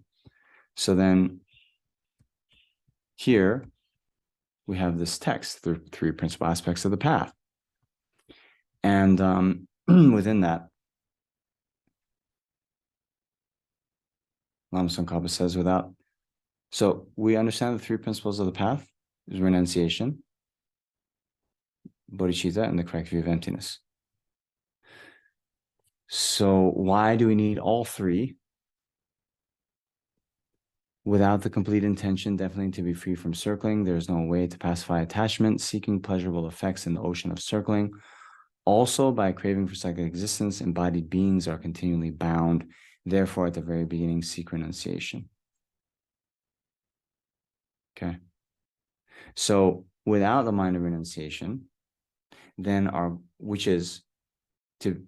So then here we have this text, the 3 principal aspects of the path. And within that, Lama Tsongkhapa says so we understand the 3 principles of the path is renunciation, bodhicitta, and the correct view of emptiness. So why do we need all 3? Without the complete intention, definitely to be free from circling, there's no way to pacify attachment, seeking pleasurable effects in the ocean of circling. Also, by craving for cyclic existence, embodied beings are continually bound. Therefore, at the very beginning, seek renunciation. Okay. So without the mind of renunciation, then which is to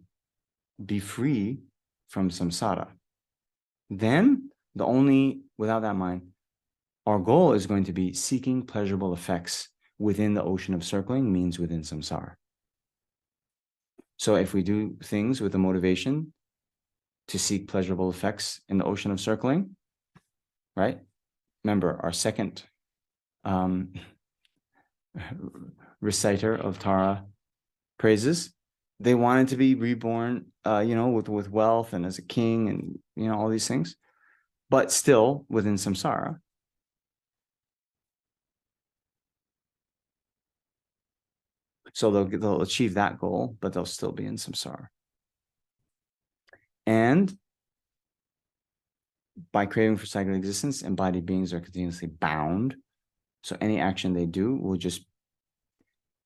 be free from samsara. Then without that mind, our goal is going to be seeking pleasurable effects within the ocean of circling, means within samsara. So if we do things with the motivation to seek pleasurable effects in the ocean of circling, right? Remember, our second reciter of Tara praises, they wanted to be reborn, with wealth and as a king and, all these things, but still within samsara. So they'll achieve that goal, but they'll still be in samsara. And by craving for cyclic existence, embodied beings are continuously bound. So any action they do will just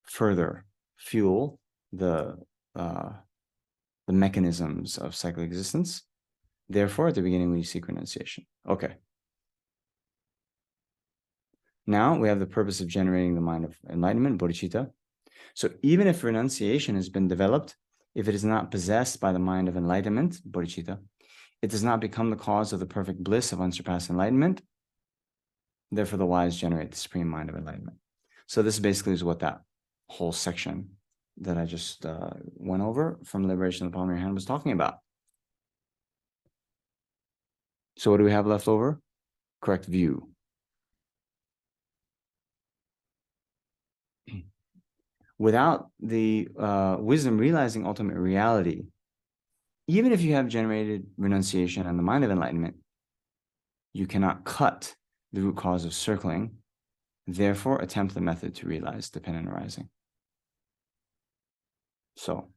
further fuel the mechanisms of cyclic existence. Therefore, at the beginning, we seek renunciation. Okay. Now we have the purpose of generating the mind of enlightenment, bodhicitta. So even if renunciation has been developed, if it is not possessed by the mind of enlightenment, bodhicitta, it does not become the cause of the perfect bliss of unsurpassed enlightenment. Therefore, the wise generate the supreme mind of enlightenment. So this basically is what that whole section that I just went over from Liberation of the Palm of Your Hand was talking about. So what do we have left over? Correct view. Without the wisdom realizing ultimate reality, even if you have generated renunciation and the mind of enlightenment, you cannot cut the root cause of circling. Therefore, attempt the method to realize dependent arising. So,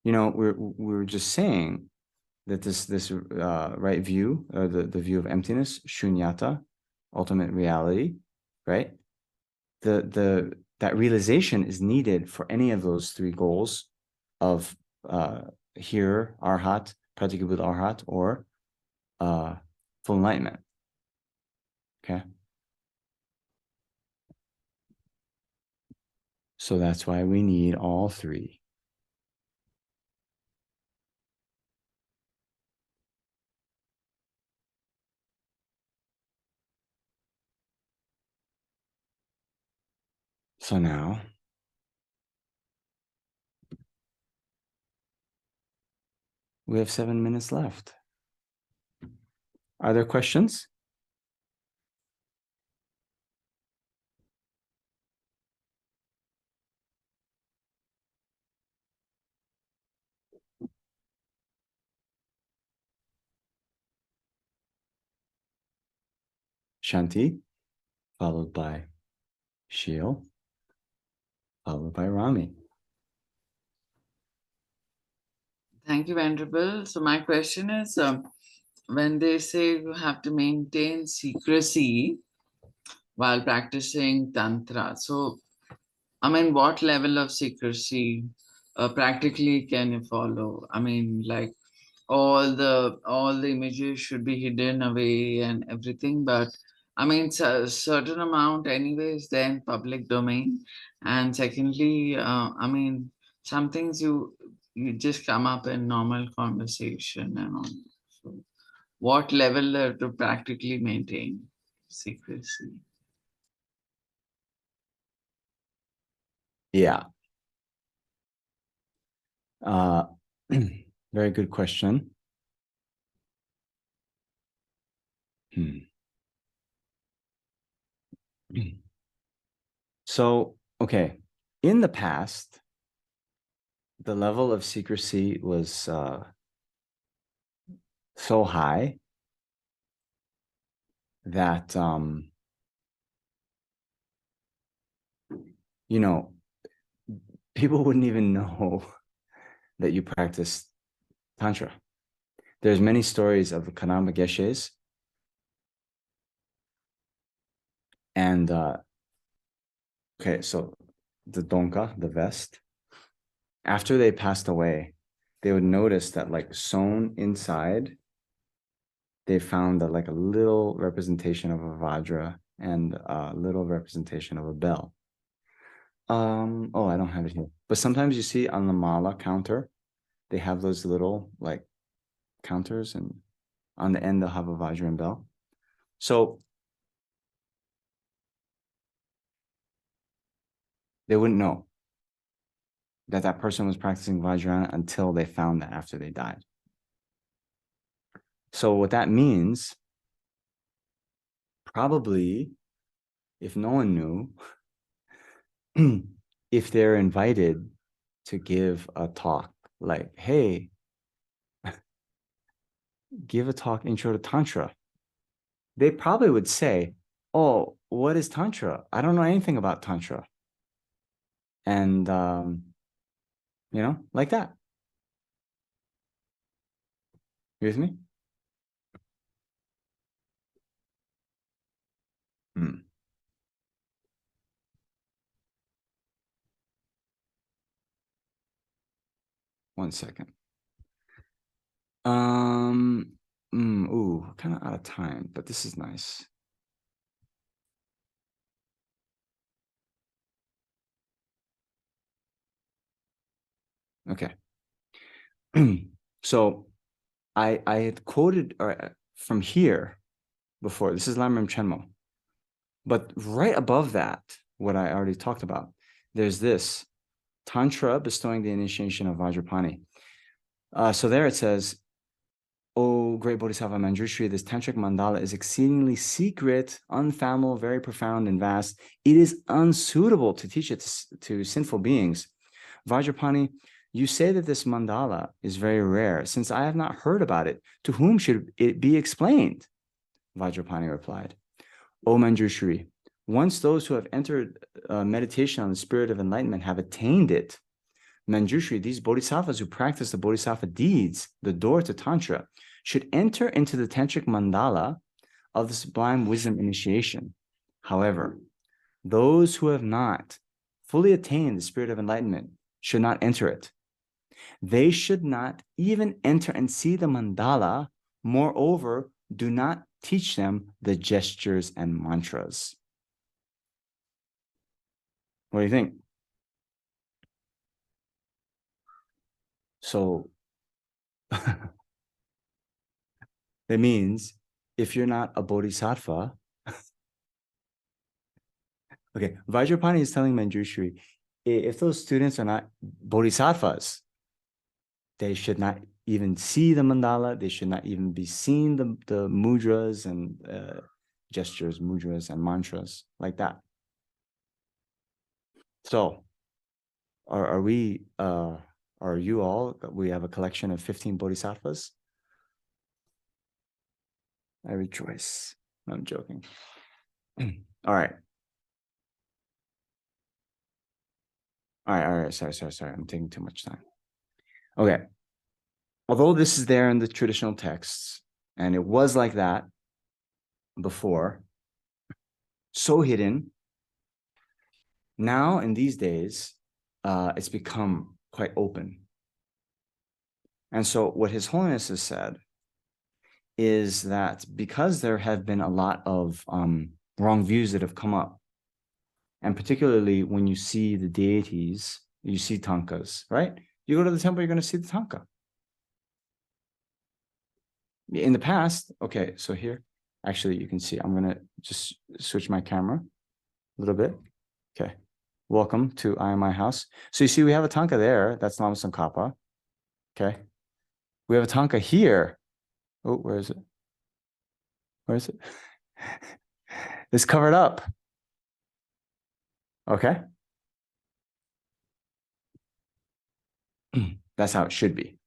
we're just saying that this right view, or the view of emptiness, shunyata, ultimate reality, right? That that realization is needed for any of those three goals of here, arhat, pratyeka Buddha arhat, or full enlightenment. Okay. So that's why we need all three. So now we have 7 minutes left. Are there questions? Shanti, followed by Sheel, followed by Rami. Thank you, Venerable. So my question is, when they say you have to maintain secrecy while practicing Tantra, so I mean, what level of secrecy practically can you follow? I mean, like all the images should be hidden away and everything, but I mean, a certain amount anyways, then public domain. And secondly, I mean, some things you just come up in normal conversation and all. So what level to practically maintain secrecy? Yeah. Very good question. So, okay, in the past, the level of secrecy was so high that, you know, people wouldn't even know that you practice Tantra. There's many stories of the Kanama Geshes and, okay, so the Donka, the vest, after they passed away, they would notice that like sewn inside, they found that like a little representation of a Vajra and a little representation of a bell. Oh, I don't have it here. But sometimes you see on the mala counter, they have those little like counters, and on the end they'll have a Vajra and bell. So they wouldn't know that that person was practicing Vajrayana until they found that after they died. So what that means, probably, if no one knew, if they're invited to give a talk, like, hey, give a talk intro to Tantra, they probably would say, oh, what is Tantra? I don't know anything about Tantra. And, like that. You with me? Hmm. One second. Ooh, kind of out of time, but this is nice. Okay. So I had quoted from here before. This is Lamrim Chenmo. But right above that, what I already talked about, there's this Tantra bestowing the initiation of Vajrapani. So there it says, "O great Bodhisattva Manjushri, this tantric mandala is exceedingly secret, unfathomable, very profound and vast. It is unsuitable to teach it to sinful beings. Vajrapani, you say that this mandala is very rare. Since I have not heard about it, to whom should it be explained?" Vajrapani replied, "O Manjushri, once those who have entered meditation on the spirit of enlightenment have attained it, Manjushri, these bodhisattvas who practice the bodhisattva deeds, the door to Tantra, should enter into the tantric mandala of the sublime wisdom initiation. However, those who have not fully attain the spirit of enlightenment should not enter it. They should not even enter and see the mandala. Moreover, do not teach them the gestures and mantras. What do you think? So that means if you're not a bodhisattva, okay, Vajrapani is telling Manjushri, if those students are not bodhisattvas, they should not even see the mandala. They should not even be seeing the mudras and gestures, mudras and mantras like that. So are you all, we have a collection of 15 bodhisattvas? I rejoice. I'm joking. All right. All right. Sorry. I'm taking too much time. Okay. Although this is there in the traditional texts, and it was like that before, so hidden, now in these days, it's become quite open. And so what His Holiness has said is that because there have been a lot of wrong views that have come up, and particularly when you see the deities, you see tankas, right? You go to the temple, you're going to see the tanka. In the past, okay, so here, actually, you can see, I'm going to just switch my camera a little bit. Okay, welcome to I Am My House. So you see, we have a tanka there. That's Lama Tsongkhapa. Okay, we have a tanka here. Oh, where is it? Where is it? It's covered up. Okay. That's how it should be.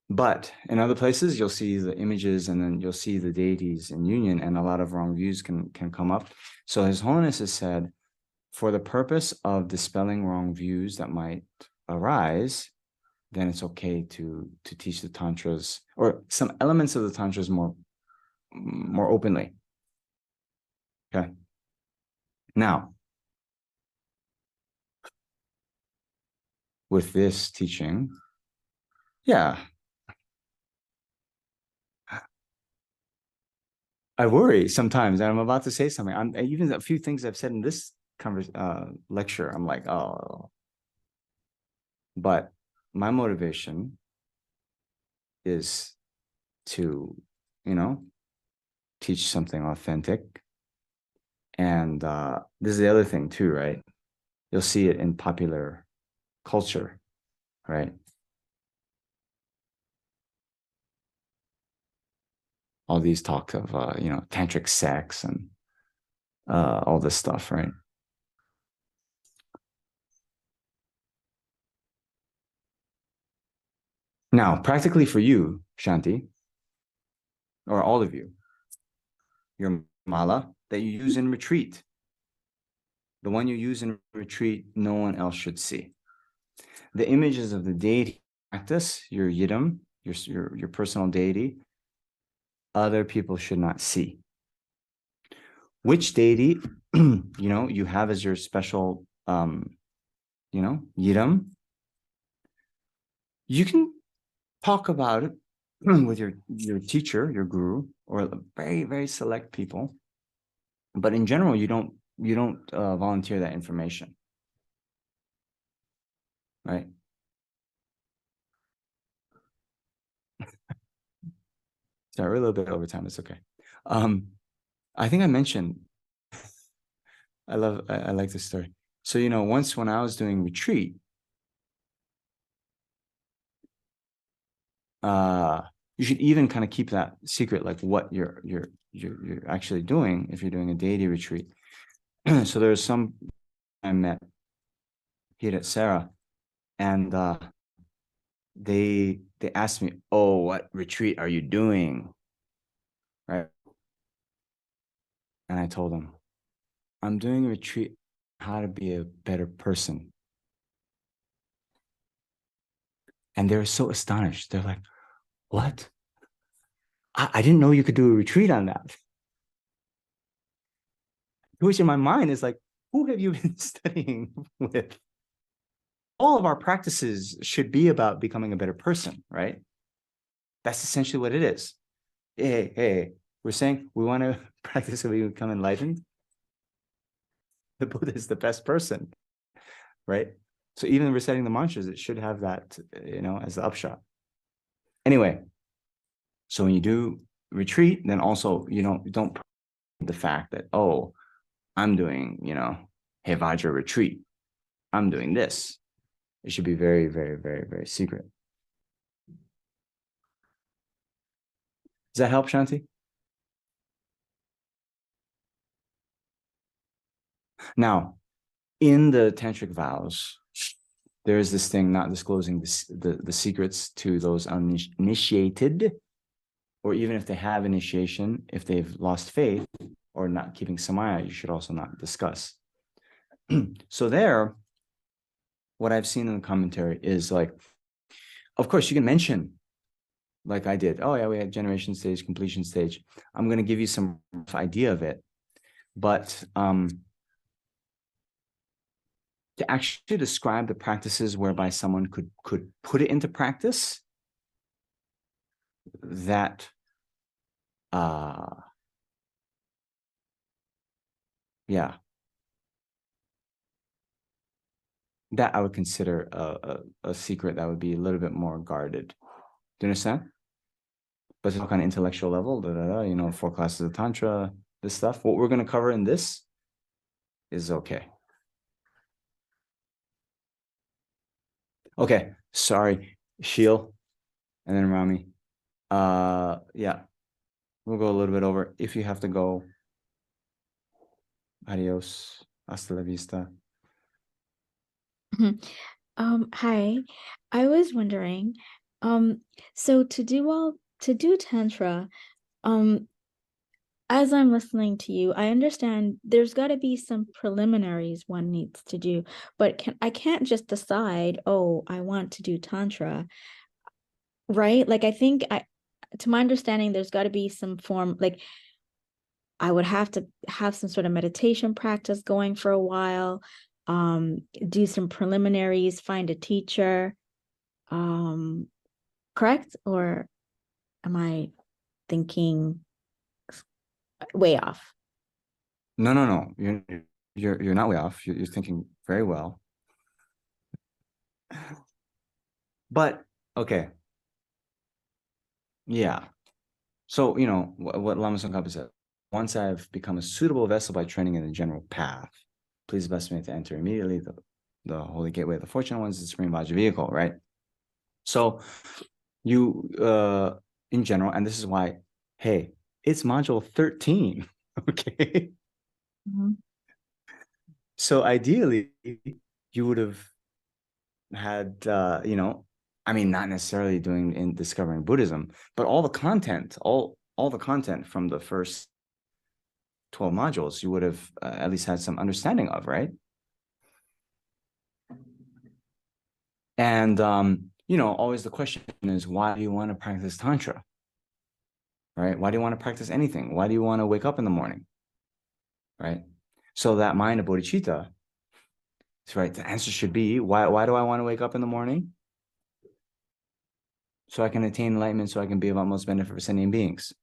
But in other places, you'll see the images and then you'll see the deities in union, and a lot of wrong views can come up. So His Holiness has said, for the purpose of dispelling wrong views that might arise, then it's okay to teach the tantras or some elements of the tantras more openly. Okay. Now, with this teaching, yeah, I worry sometimes that I'm about to say something. I'm even a few things I've said in this lecture, I'm like, oh. But my motivation is to, teach something authentic. And this is the other thing too, right? You'll see it in popular culture, right? All these talk of, tantric sex and all this stuff, right? Now, practically for you, Shanti, or all of you, your mala that you use in retreat, the one you use in retreat, no one else should see. The images of the deity practice, your yidam, your personal deity, other people should not see. Which deity, you have as your special, yidam, you can talk about it with your teacher, your guru, or very, very select people. But in general, you don't volunteer that information, right? Sorry, we're a little bit over time. It's okay. I think I mentioned, I like this story. So, once when I was doing retreat, you should even kind of keep that secret, like what you're actually doing if you're doing a deity retreat. So there's some I met here at Sarah, and they asked me, "Oh, what retreat are you doing?" Right? And I told them, "I'm doing a retreat on how to be a better person." And they were so astonished. They're like, "What? I didn't know you could do a retreat on that." which in my mind is like, who have you been studying with? All of our practices should be about becoming a better person, right? That's essentially what it is. Hey, we're saying we want to practice so we become enlightened. The Buddha is the best person, right? So even reciting the mantras, it should have that, as the upshot. Anyway, so when you do retreat, then also don't the fact that, oh, I'm doing, hey Vajra retreat. I'm doing this. It should be very, very, very, very secret. Does that help, Shanti? Now, in the tantric vows, there is this thing not disclosing the secrets to those uninitiated, or even if they have initiation, if they've lost faith or not keeping samaya, you should also not discuss. So there, what I've seen in the commentary is like, of course, you can mention, like I did, oh yeah, we had generation stage, completion stage. I'm going to give you some idea of it, but to actually describe the practices whereby someone could put it into practice, that yeah, that I would consider a secret that would be a little bit more guarded. Do you understand? But it's kind of intellectual level, 4 classes of Tantra, this stuff. What we're going to cover in this is okay. Okay, sorry, Sheil, and then Rami. Yeah, we'll go a little bit over. If you have to go, adios, hasta la vista. Hi. I was wondering, so to do Tantra, as I'm listening to you, I understand there's got to be some preliminaries one needs to do, but I can't just decide, oh, I want to do Tantra, right? Like I think to my understanding, there's got to be some form, like I would have to have some sort of meditation practice going for a while, do some preliminaries, find a teacher, correct? Or am I thinking way off? No. You're not way off. You're thinking very well. But okay. Yeah. So, what Lama Tsongkhapa said, once I've become a suitable vessel by training in the general path, please bless me to enter immediately the holy gateway of the fortunate ones, the supreme Vajra vehicle, right? So you, in general, and this is why, hey, it's module 13, okay? Mm-hmm. So ideally, you would have had, not necessarily doing in discovering Buddhism, but all the content, all the content from the first 12 modules, you would have at least had some understanding of, right? And, always the question is, why do you want to practice Tantra, right? Why do you want to practice anything? Why do you want to wake up in the morning, right? So that mind of bodhicitta, right, the answer should be, why do I want to wake up in the morning? So I can attain enlightenment, so I can be of utmost benefit for sentient beings.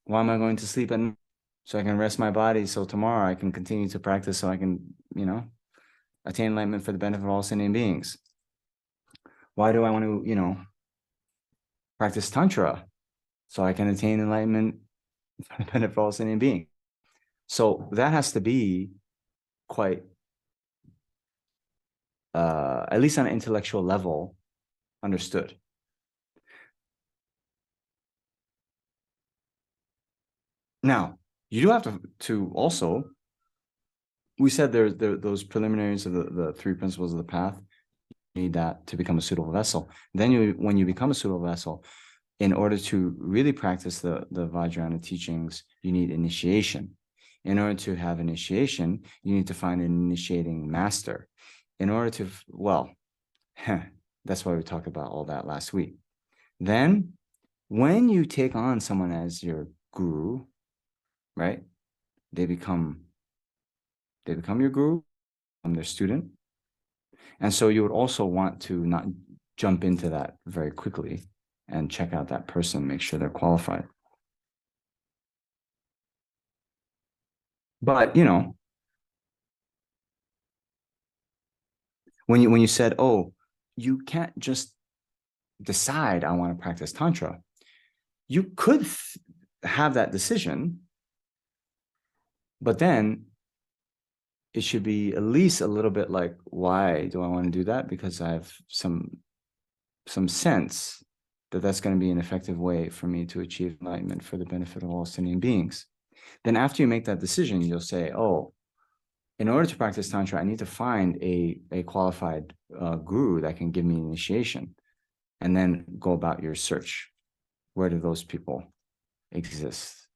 Why am I going to sleep at night? So I can rest my body, so tomorrow I can continue to practice, so I can, attain enlightenment for the benefit of all sentient beings. Why do I want to, practice Tantra? So I can attain enlightenment for the benefit of all sentient beings. So that has to be quite, at least on an intellectual level, understood. Now, you do have to also, we said there those preliminaries of the 3 principles of the path. You need that to become a suitable vessel. Then when you become a suitable vessel, in order to really practice the Vajrayana teachings, you need initiation. In order to have initiation, you need to find an initiating master. In order to, that's why we talked about all that last week. Then, when you take on someone as your guru, right? They become They become your guru, become their student. And so you would also want to not jump into that very quickly and check out that person, make sure they're qualified. But, you know, when you said, oh, you can't just decide I want to practice Tantra, you could have that decision, but then it should be at least a little bit like, why do I want to do that? Because I have some sense that that's going to be an effective way for me to achieve enlightenment for the benefit of all sentient beings. Then after you make that decision, you'll say, oh, in order to practice Tantra, I need to find a qualified guru that can give me initiation, and then go about your search. Where do those people exist?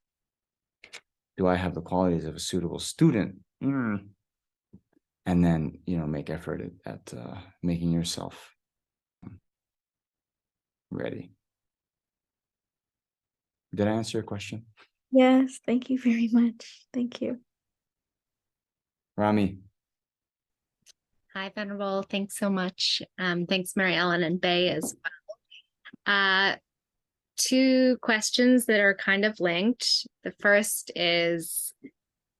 Do I have the qualities of a suitable student? And then, you know, make effort at making yourself ready. Did I answer your question? Yes, thank you very much. Thank you. Rami. Hi, Venerable. Thanks so much. Thanks, Mary Ellen and Bay as well. Two questions that are kind of linked. The first is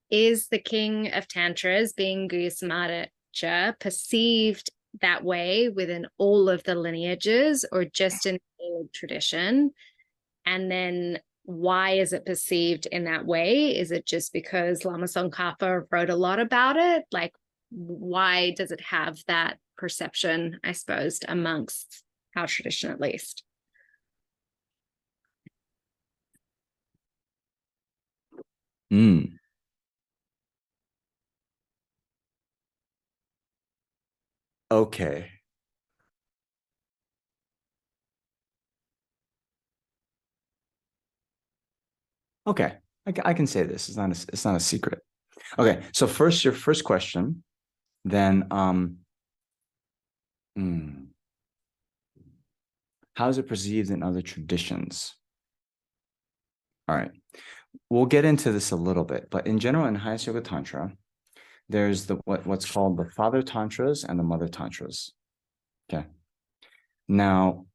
the king of Tantras, being Guyasamadacha, perceived that way within all of the lineages or just in the old tradition? And then why is it perceived in that way? Is it just because Lama Tsongkhapa wrote a lot about it? Like, why does it have that perception, I suppose, amongst our tradition at least? Okay. Okay, I can say this. It's not a secret. Okay, so first, your first question, then how is it perceived in other traditions? All right, we'll get into this a little bit, but in general, in Highest Yoga Tantra, there's what's called the father tantras and the mother tantras. Okay, now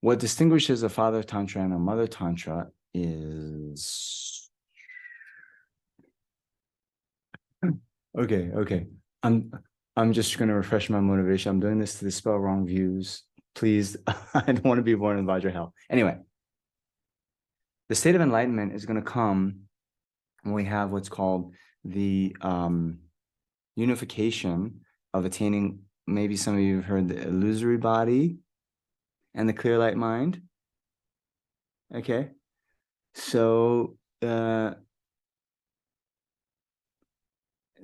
what distinguishes a father tantra and a mother tantra is okay. I'm just going to refresh my motivation. I'm doing this to dispel wrong views. Please, I don't want to be born in Vajra hell. Anyway, the state of enlightenment is going to come when we have what's called the unification of attaining, maybe some of you have heard, the illusory body and the clear light mind. Okay, so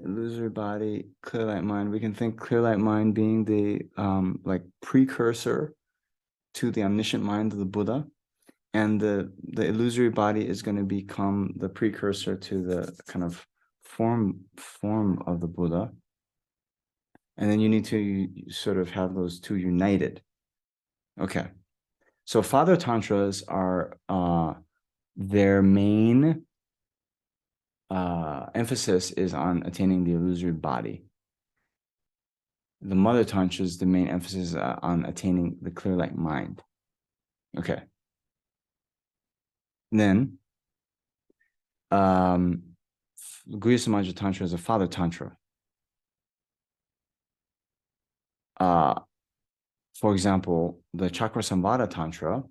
illusory body, clear light mind. We can think clear light mind being the like precursor to the omniscient mind of the Buddha, and the illusory body is going to become the precursor to the kind of form of the Buddha. And then you need to sort of have those two united. Okay, so father tantras are their main emphasis is on attaining the illusory body. The mother tantras, the main emphasis is on attaining the clear light mind. Okay. Then Guyasamadacha Tantra is a father tantra. For example, the Chakrasambhada Tantra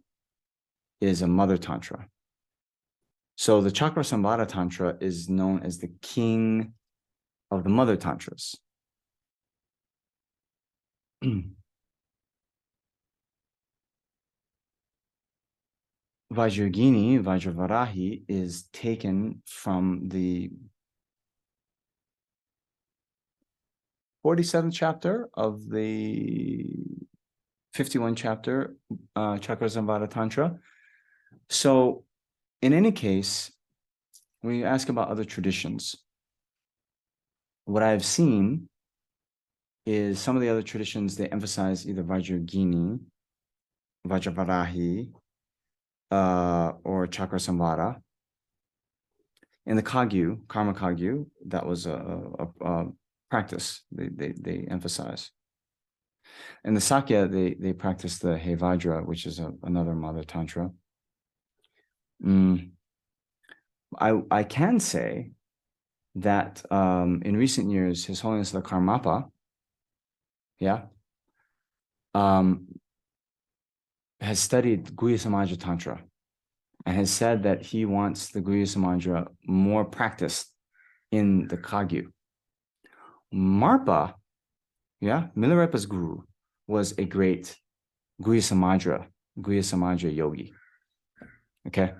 is a mother tantra. So the Chakrasambhada Tantra is known as the king of the mother tantras. Vajrayogini, Vajravarahi is taken from the 47th chapter of the 51 chapter Chakrasambhada Tantra. So in any case, when you ask about other traditions, what I've seen is some of the other traditions, they emphasize either Vajrayogini, Vajravarahi, or Chakrasambhada. In the Kagyu, Karma Kagyu, that was a practice they emphasize. In the Sakya, they practice the Hevajra, which is another mother tantra. I can say that in recent years, His Holiness the Karmapa, has studied Guhya Samaja Tantra and has said that he wants the Guhya Samaja more practiced in the Kagyu. Marpa, Milarepa's guru, was a great Guhya Samaja yogi. Okay.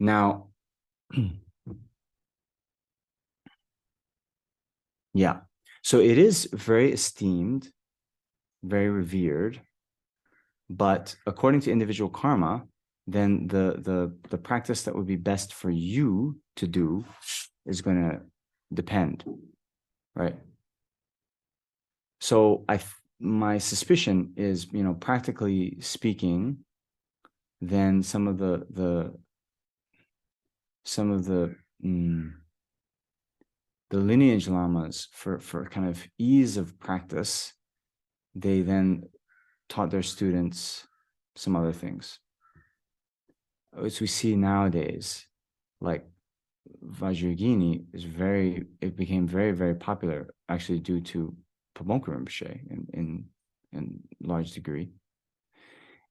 Now, so it is very esteemed, very revered, but according to individual karma, then the practice that would be best for you to do is going to depend, right? So my suspicion is, practically speaking, then some of the lineage lamas, for kind of ease of practice, they then taught their students some other things. As we see nowadays, like Vajrayogini it became very, very popular, actually due to Pabonka Rinpoche in large degree.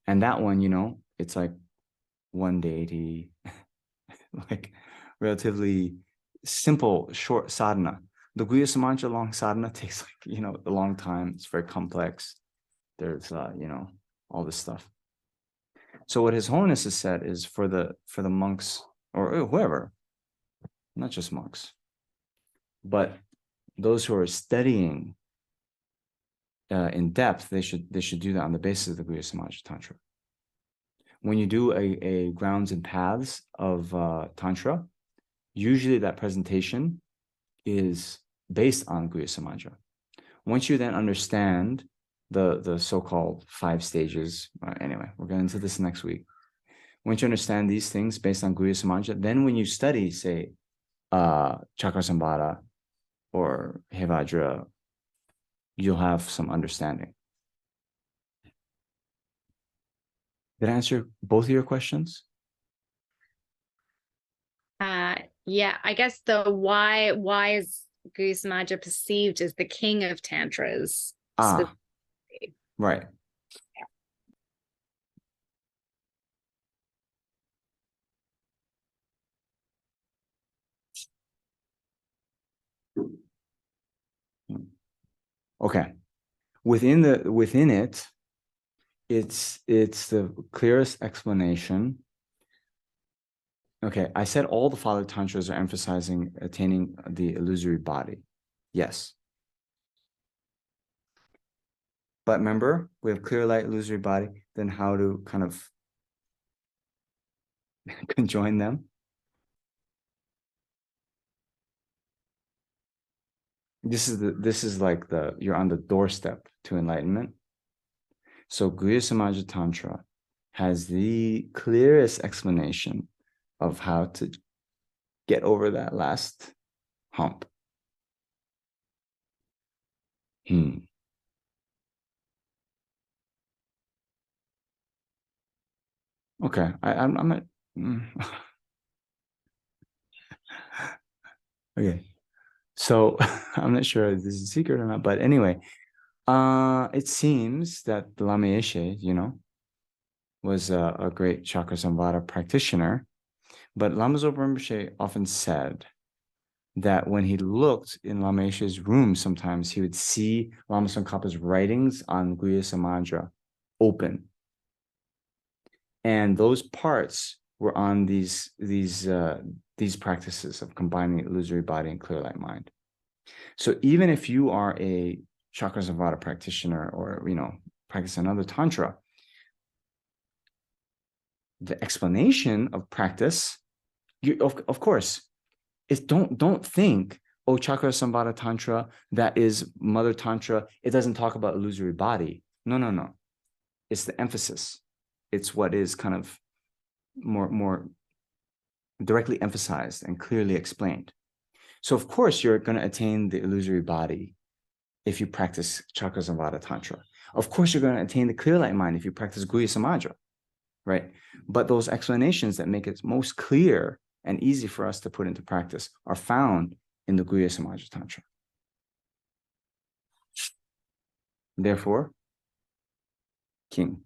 And that one, it's like one deity, like relatively simple, short sadhana. The Guhya Samaja long sadhana takes a long time. It's very complex. There's all this stuff. So what His Holiness has said is for the monks or whoever, not just monks, but those who are studying in depth, they should do that on the basis of the Guhya Samaja Tantra. When you do a grounds and paths of Tantra, usually that presentation is based on Guhya Samaja. Once you then understand the so-called 5 stages, anyway, we'll get into this next week. Once you understand these things based on Guhya Samaja, then when you study, say, Chakrasambhara or Hevajra, you'll have some understanding. Did I answer both of your questions? Yeah, I guess why is Guhya Samaja perceived as the king of tantras? Right. Okay. Within it, it's the clearest explanation. Okay, I said all the Father Tantras are emphasizing attaining the illusory body. Yes. But remember, we have clear light, illusory body, then how to kind of conjoin them. This is like you're on the doorstep to enlightenment. So Guhya Samaja Tantra has the clearest explanation of how to get over that last hump. Okay, I'm not. Okay, so I'm not sure if this is a secret or not, but anyway, it seems that the Lama Yeshe, was a great Chakrasamvara practitioner, but Lama Zopa Rinpoche often said that when he looked in Lama Yeshe's room, sometimes he would see Lama Tsongkhapa's writings on Guhya Samaja open. And those parts were on these practices of combining illusory body and clear light mind. So even if you are a Chakrasamvara practitioner or practice another tantra, the explanation of practice, of course, is don't think, oh, Chakrasamvara tantra, that is mother tantra, it doesn't talk about illusory body. No. It's the emphasis. It's what is kind of more directly emphasized and clearly explained. So of course, you're going to attain the illusory body if you practice Chakrasamvada Tantra. Of course, you're going to attain the clear light mind if you practice Guhya Samadra, right? But those explanations that make it most clear and easy for us to put into practice are found in the Guhya Samadra Tantra. Therefore, king.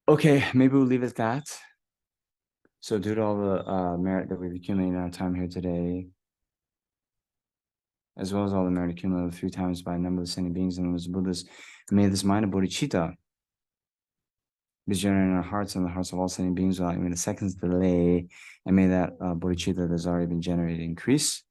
Okay, maybe we'll leave it at that. So due to all the merit that we've accumulated in our time here today, as well as all the merit accumulated 3 times by a number of ascending beings and those Buddhas, may this mind of bodhicitta be generated in our hearts and the hearts of all ascending beings without even a second's delay, and may that bodhicitta that has already been generated increase.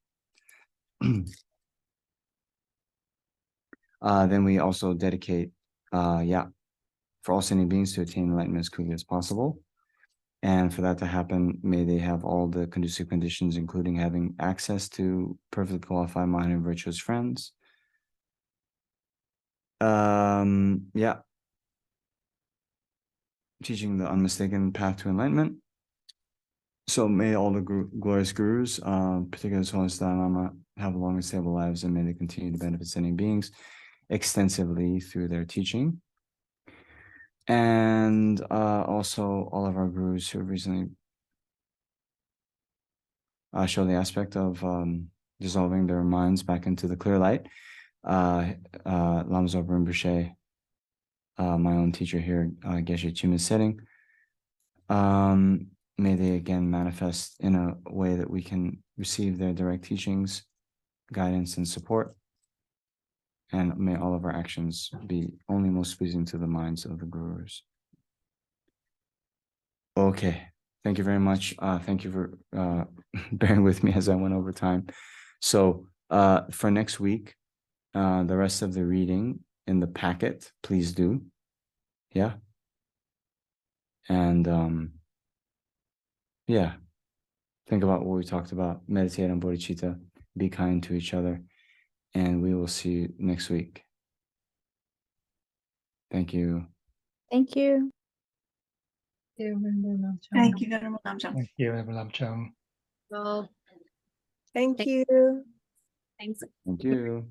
Then we also dedicate, for all ascending beings to attain enlightenment as quickly as possible. And for that to happen, may they have all the conducive conditions, including having access to perfectly qualified mind and virtuous friends. Teaching the unmistaken path to enlightenment. So may all the glorious gurus, particularly Soha and Dalai Lama, have long and stable lives, and may they continue to benefit ascending beings extensively through their teaching. And also all of our gurus who have recently show the aspect of dissolving their minds back into the clear light. Lama Zopa Rinpoche, my own teacher here, Geshe Chima's setting. May they again manifest in a way that we can receive their direct teachings, guidance, and support. And may all of our actions be only most pleasing to the minds of the gurus. Okay. Thank you very much. Thank you for bearing with me as I went over time. So for next week, the rest of the reading in the packet, please do. Yeah. And think about what we talked about. Meditate on bodhicitta. Be kind to each other. And we will see you next week. Thank you. Thank you. Thank you, Venerable Namjam. Thank you, Venerable Namjam. Well, Thank you. thanks. Thank you.